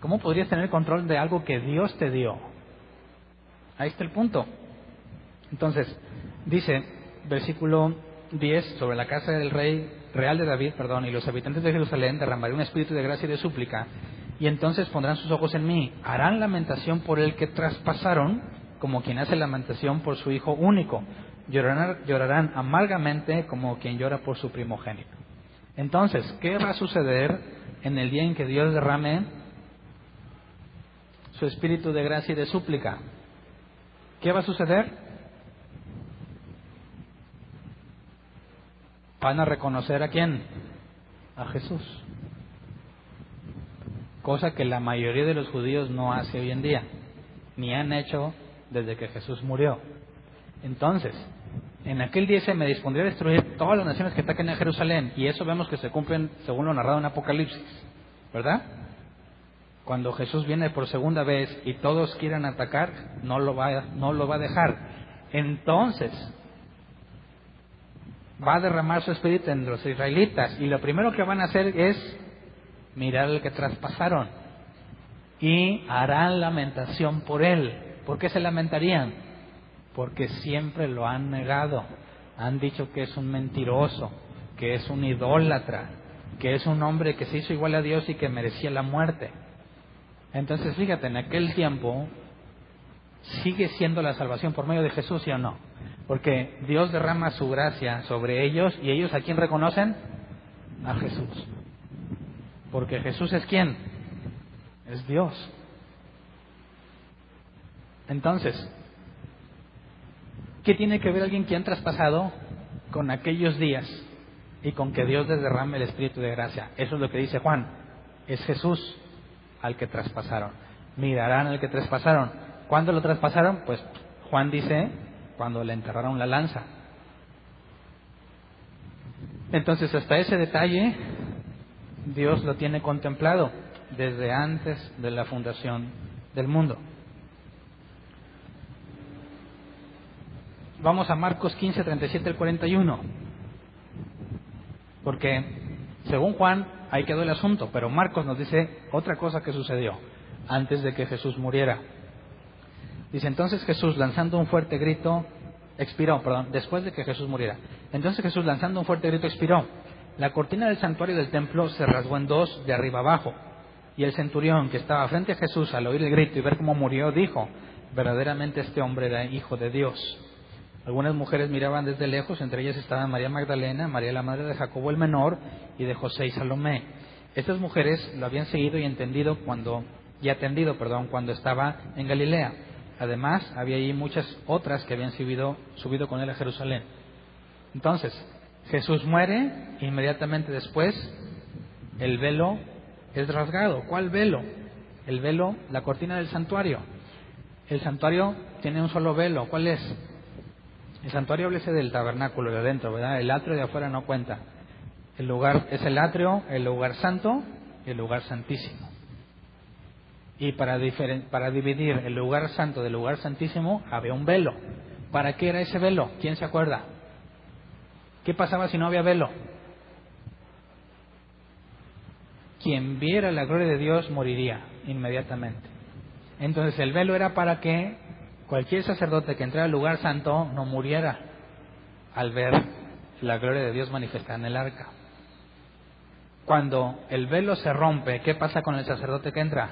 ¿Cómo podrías tener control de algo que Dios te dio? Ahí está el punto. Entonces, dice, versículo 10, sobre la casa del rey real de David, y los habitantes de Jerusalén derramaré un espíritu de gracia y de súplica, y entonces pondrán sus ojos en mí, harán lamentación por el que traspasaron, como quien hace lamentación por su hijo único, llorarán amargamente como quien llora por su primogénito. Entonces, ¿qué va a suceder en el día en que Dios derrame su espíritu de gracia y de súplica? ¿Qué va a suceder? Van a reconocer ¿a quién? A Jesús. Cosa que la mayoría de los judíos no hace hoy en día, ni han hecho desde que Jesús murió. Entonces, en aquel día me dispondré a destruir todas las naciones que ataquen a Jerusalén, y eso vemos que se cumplen según lo narrado en Apocalipsis, ¿verdad? Cuando Jesús viene por segunda vez y todos quieran atacar, no lo va a dejar. Entonces va a derramar su espíritu en los israelitas, y lo primero que van a hacer es mirar al que traspasaron y harán lamentación por él. ¿Por qué se lamentarían? Porque siempre lo han negado. Han dicho que es un mentiroso, que es un idólatra, que es un hombre que se hizo igual a Dios y que merecía la muerte. Entonces, fíjate, en aquel tiempo sigue siendo la salvación por medio de Jesús, ¿sí o no? Porque Dios derrama su gracia sobre ellos, y ellos ¿a quién reconocen? A Jesús. Porque Jesús es ¿quién? Es Dios. Entonces, ¿qué tiene que ver alguien que han traspasado con aquellos días y con que Dios les derrame el espíritu de gracia? Eso es lo que dice Juan. Es Jesús al que traspasaron. Mirarán al que traspasaron. ¿Cuándo lo traspasaron? Pues Juan dice, cuando le enterraron la lanza. Entonces, hasta ese detalle Dios lo tiene contemplado desde antes de la fundación del mundo. Vamos a Marcos 15, 37 al 41. Porque según Juan, ahí quedó el asunto, pero Marcos nos dice otra cosa que sucedió antes de que Jesús muriera. Dice, entonces Jesús, lanzando un fuerte grito, después de que Jesús muriera. Entonces Jesús, lanzando un fuerte grito, expiró. La cortina del santuario del templo se rasgó en dos, de arriba abajo. Y el centurión que estaba frente a Jesús al oír el grito y ver cómo murió, dijo: verdaderamente este hombre era hijo de Dios. Algunas mujeres miraban desde lejos, entre ellas estaban María Magdalena, María la madre de Jacobo el menor y de José y Salomé. Estas mujeres lo habían seguido y atendido cuando estaba en Galilea. Además, había allí muchas otras que habían subido con él a Jerusalén. Entonces, Jesús muere, inmediatamente después el velo es rasgado. ¿Cuál velo? El velo, la cortina del santuario. El santuario tiene un solo velo. ¿Cuál es? El santuario háblese del tabernáculo de adentro, ¿verdad? El atrio de afuera no cuenta. El lugar es el atrio, el lugar santo y el lugar santísimo. Y para dividir el lugar santo del lugar santísimo había un velo. ¿Para qué era ese velo? ¿Quién se acuerda? ¿Qué pasaba si no había velo? Quien viera la gloria de Dios moriría inmediatamente. Entonces el velo era para que cualquier sacerdote que entrara al lugar santo no muriera al ver la gloria de Dios manifestada en el arca. Cuando el velo se rompe, ¿qué pasa con el sacerdote que entra?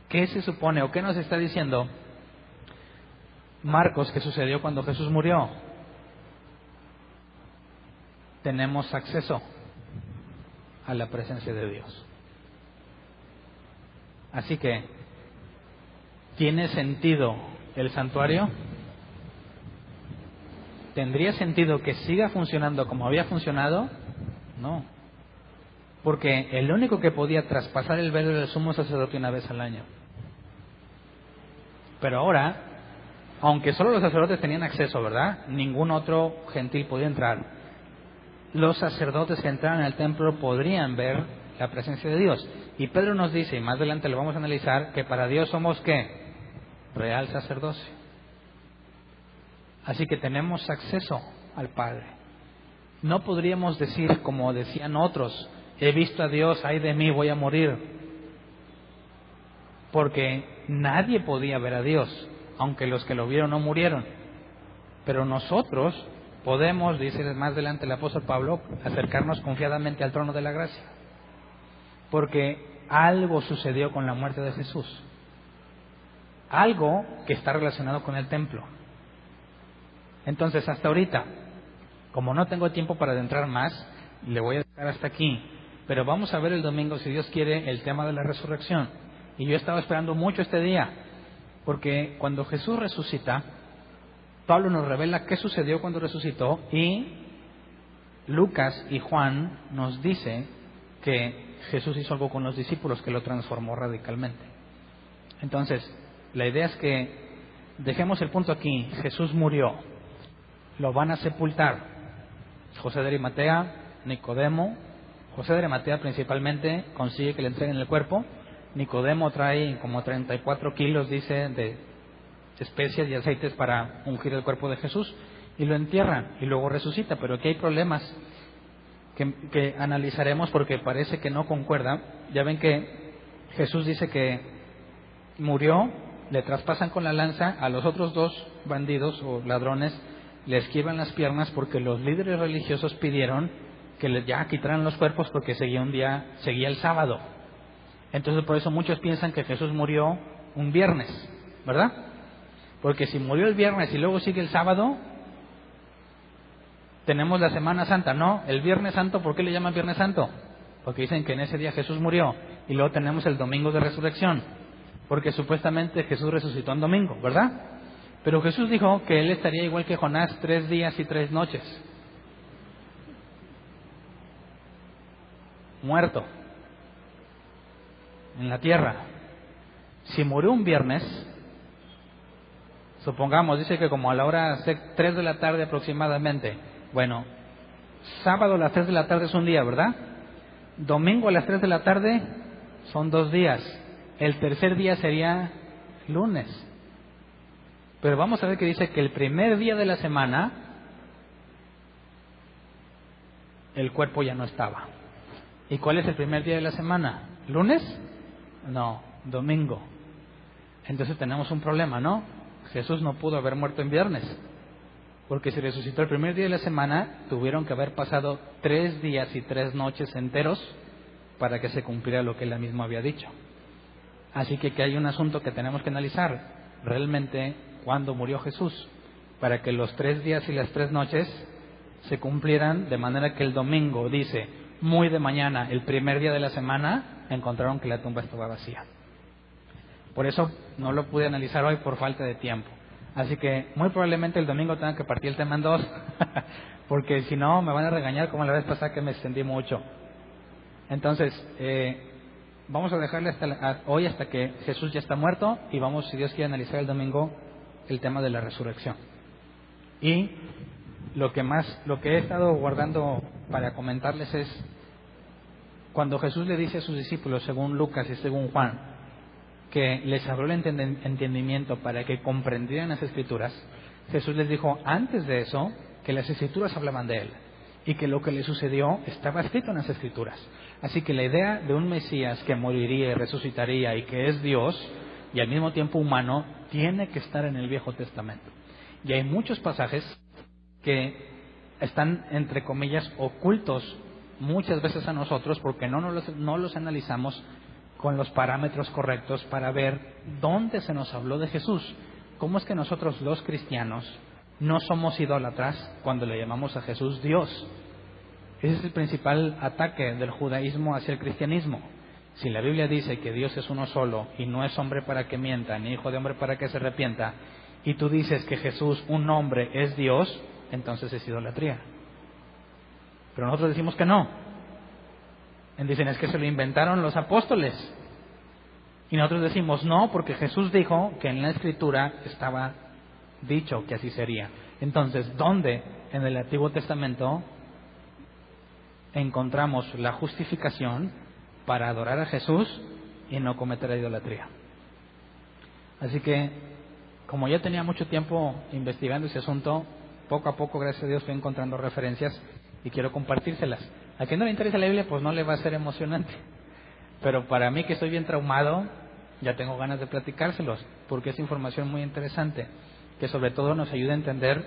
¿Qué se supone o qué nos está diciendo Marcos que sucedió cuando Jesús murió? Tenemos acceso a la presencia de Dios. Así que, ¿tiene sentido el santuario? ¿Tendría sentido que siga funcionando como había funcionado? No. Porque el único que podía traspasar el velo era el sumo sacerdote una vez al año. Pero ahora, aunque solo los sacerdotes tenían acceso, ¿verdad? Ningún otro gentil podía entrar. Los sacerdotes que entraran al templo podrían ver la presencia de Dios. Y Pedro nos dice, y más adelante lo vamos a analizar, que para Dios somos ¿qué? Real sacerdocio. Así que tenemos acceso al Padre. No podríamos decir, como decían otros, he visto a Dios, ay de mí, voy a morir. Porque nadie podía ver a Dios, aunque los que lo vieron no murieron. Pero nosotros podemos, dice más adelante el apóstol Pablo, acercarnos confiadamente al trono de la gracia. Porque algo sucedió con la muerte de Jesús. Algo que está relacionado con el templo. Entonces, hasta ahorita, como no tengo tiempo para adentrar más, le voy a dejar hasta aquí. Pero vamos a ver el domingo, si Dios quiere, el tema de la resurrección. Y yo estaba esperando mucho este día, porque cuando Jesús resucita, Pablo nos revela qué sucedió cuando resucitó, y Lucas y Juan nos dice que Jesús hizo algo con los discípulos que lo transformó radicalmente. Entonces, la idea es que dejemos el punto aquí. Jesús murió, lo van a sepultar. José de Arimatea, Nicodemo. José de Arimatea principalmente consigue que le entreguen el cuerpo. Nicodemo trae como 34 kilos, dice, de especias y aceites para ungir el cuerpo de Jesús, y lo entierran y luego resucita. Pero aquí hay problemas que analizaremos porque parece que no concuerda. Ya ven que Jesús dice que murió, le traspasan con la lanza, a los otros dos bandidos o ladrones le esquivan las piernas porque los líderes religiosos pidieron que ya quitaran los cuerpos porque seguía el sábado. Entonces por eso muchos piensan que Jesús murió un viernes, ¿verdad? Porque si murió el viernes y luego sigue el sábado, tenemos la Semana Santa. No, el Viernes Santo, ¿por qué le llaman Viernes Santo? Porque dicen que en ese día Jesús murió. Y luego tenemos el Domingo de Resurrección, porque supuestamente Jesús resucitó en domingo, ¿verdad? Pero Jesús dijo que Él estaría igual que Jonás 3 días y 3 noches. Muerto. En la tierra. Si murió un viernes, supongamos, dice que como a la hora 3 de la tarde aproximadamente. Bueno, sábado a las 3 de la tarde es un día, ¿verdad? Domingo a las 3 de la tarde son 2 días. El tercer día sería lunes. Pero vamos a ver que dice que el primer día de la semana el cuerpo ya no estaba. ¿Y cuál es el primer día de la semana? ¿Lunes? No, domingo. Entonces tenemos un problema, ¿no? Jesús no pudo haber muerto en viernes, porque si resucitó el primer día de la semana, tuvieron que haber pasado 3 días y 3 noches enteros para que se cumpliera lo que él mismo había dicho. Así que hay un asunto que tenemos que analizar. Realmente, ¿cuándo murió Jesús? Para que los 3 días y las 3 noches se cumplieran, de manera que el domingo, dice, muy de mañana, el primer día de la semana, encontraron que la tumba estaba vacía. Por eso no lo pude analizar hoy por falta de tiempo. Así que muy probablemente el domingo tenga que partir el tema en 2, porque si no me van a regañar como la vez pasada que me extendí mucho. Entonces, vamos a dejarle hoy hasta que Jesús ya está muerto, y vamos, si Dios quiere, analizar el domingo el tema de la resurrección. Y lo que he estado guardando para comentarles es cuando Jesús le dice a sus discípulos, según Lucas y según Juan, que les abrió el entendimiento para que comprendieran las Escrituras. Jesús les dijo antes de eso que las Escrituras hablaban de él y que lo que le sucedió estaba escrito en las Escrituras. Así que la idea de un Mesías que moriría y resucitaría y que es Dios y al mismo tiempo humano tiene que estar en el Viejo Testamento. Y hay muchos pasajes que están, entre comillas, ocultos muchas veces a nosotros porque no los analizamos con los parámetros correctos para ver dónde se nos habló de Jesús. ¿Cómo es que nosotros los cristianos no somos idólatras cuando le llamamos a Jesús Dios? Ese es el principal ataque del judaísmo hacia el cristianismo. Si la Biblia dice que Dios es uno solo y no es hombre para que mienta, ni hijo de hombre para que se arrepienta, y tú dices que Jesús, un hombre, es Dios, entonces es idolatría. Pero nosotros decimos que no. Dicen, es que se lo inventaron los apóstoles. Y nosotros decimos, no, porque Jesús dijo que en la Escritura estaba dicho que así sería. Entonces, ¿dónde en el Antiguo Testamento encontramos la justificación para adorar a Jesús y no cometer la idolatría? Así que, como ya tenía mucho tiempo investigando ese asunto, poco a poco, gracias a Dios, fui encontrando referencias y quiero compartírselas. A quien no le interesa la Biblia, pues no le va a ser emocionante. Pero para mí, que estoy bien traumado, ya tengo ganas de platicárselos, porque es información muy interesante, que sobre todo nos ayuda a entender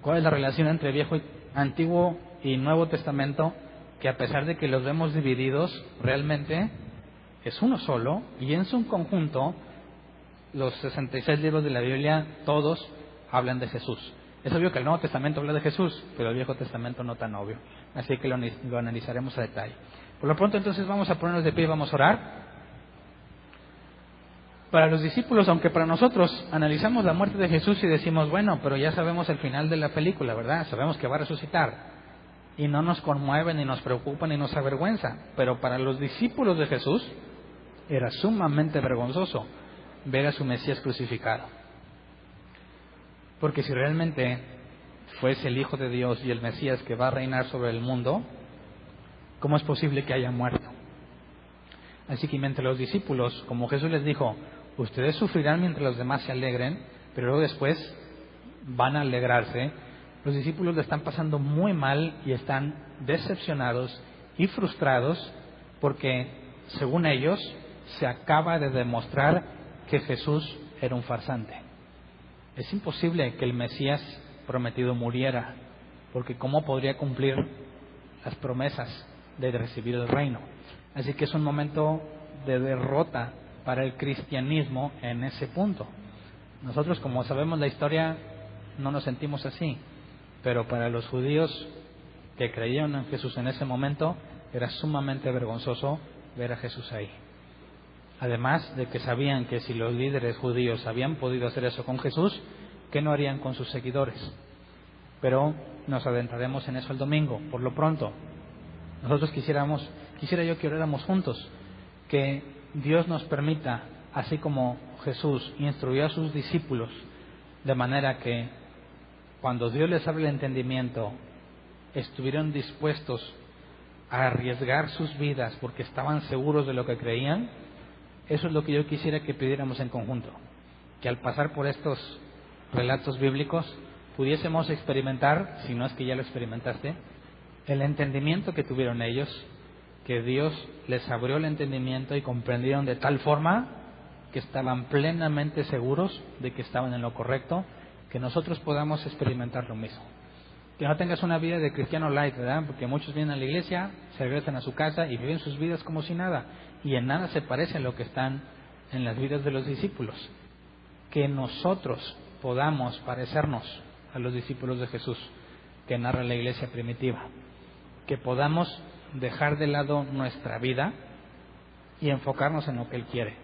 cuál es la relación entre Antiguo y Nuevo Testamento, que a pesar de que los vemos divididos, realmente es uno solo, y en su conjunto, los 66 libros de la Biblia, todos hablan de Jesús. Es obvio que el Nuevo Testamento habla de Jesús, pero el Viejo Testamento no tan obvio. Así que lo analizaremos a detalle. Por lo pronto, entonces, vamos a ponernos de pie y vamos a orar. Para los discípulos, aunque para nosotros analizamos la muerte de Jesús y decimos, bueno, pero ya sabemos el final de la película, ¿verdad? Sabemos que va a resucitar. Y no nos conmueve, ni nos preocupa, ni nos avergüenza. Pero para los discípulos de Jesús era sumamente vergonzoso ver a su Mesías crucificado. Porque si realmente fuese el Hijo de Dios y el Mesías que va a reinar sobre el mundo, ¿cómo es posible que haya muerto? Así que mientras los discípulos, como Jesús les dijo, ustedes sufrirán mientras los demás se alegren, pero luego después van a alegrarse, los discípulos lo están pasando muy mal y están decepcionados y frustrados porque, según ellos, se acaba de demostrar que Jesús era un farsante. Es imposible que el Mesías prometido muriera, porque ¿cómo podría cumplir las promesas de recibir el reino? Así que es un momento de derrota para el cristianismo en ese punto. Nosotros, como sabemos la historia, no nos sentimos así, pero para los judíos que creyeron en Jesús en ese momento, era sumamente vergonzoso ver a Jesús ahí. Además de que sabían que si los líderes judíos habían podido hacer eso con Jesús, ¿qué no harían con sus seguidores? Pero nos adentraremos en eso el domingo. Por lo pronto, nosotros quisiera yo que oráramos juntos, que Dios nos permita, así como Jesús instruyó a sus discípulos, de manera que cuando Dios les abre el entendimiento, estuvieron dispuestos a arriesgar sus vidas porque estaban seguros de lo que creían. Eso es lo que yo quisiera que pidiéramos en conjunto, que al pasar por estos relatos bíblicos pudiésemos experimentar, si no es que ya lo experimentaste, el entendimiento que tuvieron ellos, que Dios les abrió el entendimiento y comprendieron de tal forma que estaban plenamente seguros de que estaban en lo correcto, que nosotros podamos experimentar lo mismo. Que no tengas una vida de cristiano light, ¿verdad? Porque muchos vienen a la iglesia, se regresan a su casa y viven sus vidas como si nada. Y en nada se parece a lo que están en las vidas de los discípulos. Que nosotros podamos parecernos a los discípulos de Jesús que narra la iglesia primitiva. Que podamos dejar de lado nuestra vida y enfocarnos en lo que Él quiere.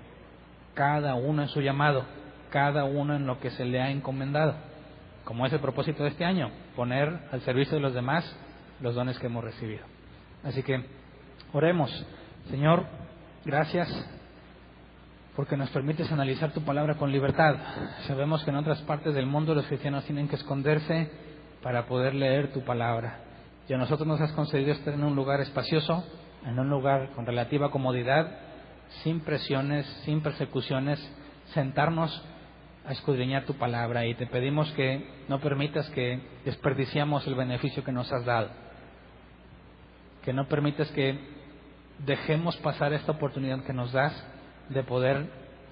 Cada uno en su llamado, cada uno en lo que se le ha encomendado. Como es el propósito de este año, poner al servicio de los demás los dones que hemos recibido. Así que oremos. Señor, gracias porque nos permites analizar tu palabra con libertad. Sabemos que en otras partes del mundo los cristianos tienen que esconderse para poder leer tu palabra. Y a nosotros nos has concedido estar en un lugar espacioso, en un lugar con relativa comodidad, sin presiones, sin persecuciones, sentarnos a escudriñar tu palabra, y te pedimos que no permitas que desperdiciamos el beneficio que nos has dado, que no permitas que dejemos pasar esta oportunidad que nos das de poder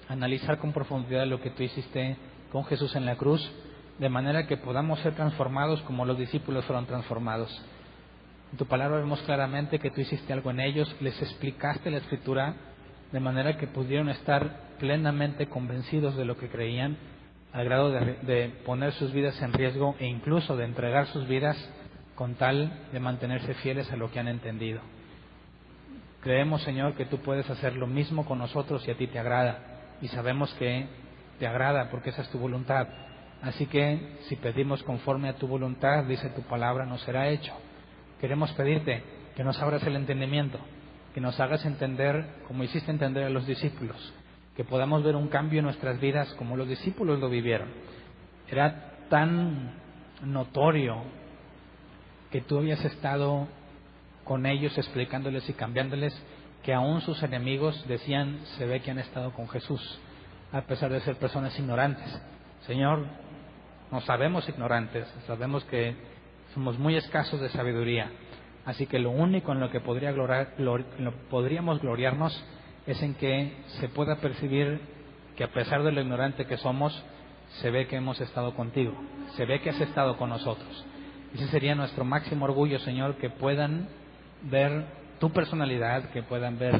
analizar con profundidad lo que tú hiciste con Jesús en la cruz, de manera que podamos ser transformados como los discípulos fueron transformados. En tu palabra vemos claramente que tú hiciste algo en ellos, les explicaste la Escritura de manera que pudieron estar plenamente convencidos de lo que creían, al grado de poner sus vidas en riesgo e incluso de entregar sus vidas con tal de mantenerse fieles a lo que han entendido. Creemos, Señor, que tú puedes hacer lo mismo con nosotros y a ti te agrada, y sabemos que te agrada porque esa es tu voluntad. Así que si pedimos conforme a tu voluntad, dice tu palabra, nos será hecho. Queremos pedirte que nos abras el entendimiento, que nos hagas entender como hiciste entender a los discípulos, que podamos ver un cambio en nuestras vidas como los discípulos lo vivieron. Era tan notorio que tú habías estado con ellos explicándoles y cambiándoles, que aún sus enemigos decían, se ve que han estado con Jesús, a pesar de ser personas ignorantes. Señor, no sabemos ignorantes, sabemos que somos muy escasos de sabiduría, así que lo único en lo que podríamos gloriarnos es en que se pueda percibir que a pesar de lo ignorante que somos, se ve que hemos estado contigo, se ve que has estado con nosotros. Ese sería nuestro máximo orgullo, Señor, que puedan ver tu personalidad, que puedan ver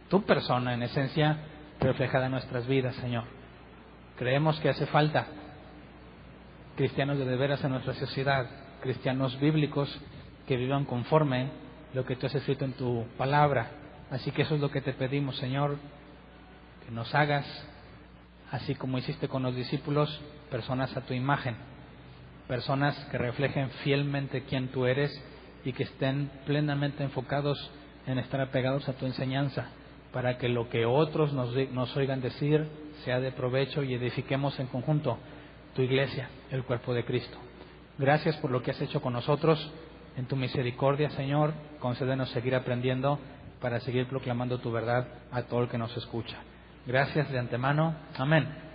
tu persona en esencia reflejada en nuestras vidas, Señor. Creemos que hace falta cristianos de veras en nuestra sociedad, cristianos bíblicos que vivan conforme lo que tú has escrito en tu palabra. Así que eso es lo que te pedimos, Señor, que nos hagas, así como hiciste con los discípulos, personas a tu imagen, personas que reflejen fielmente quién tú eres y que estén plenamente enfocados en estar apegados a tu enseñanza, para que lo que otros nos oigan decir sea de provecho y edifiquemos en conjunto tu iglesia, el cuerpo de Cristo. Gracias por lo que has hecho con nosotros. En tu misericordia, Señor, concédenos seguir aprendiendo para seguir proclamando tu verdad a todo el que nos escucha. Gracias de antemano. Amén.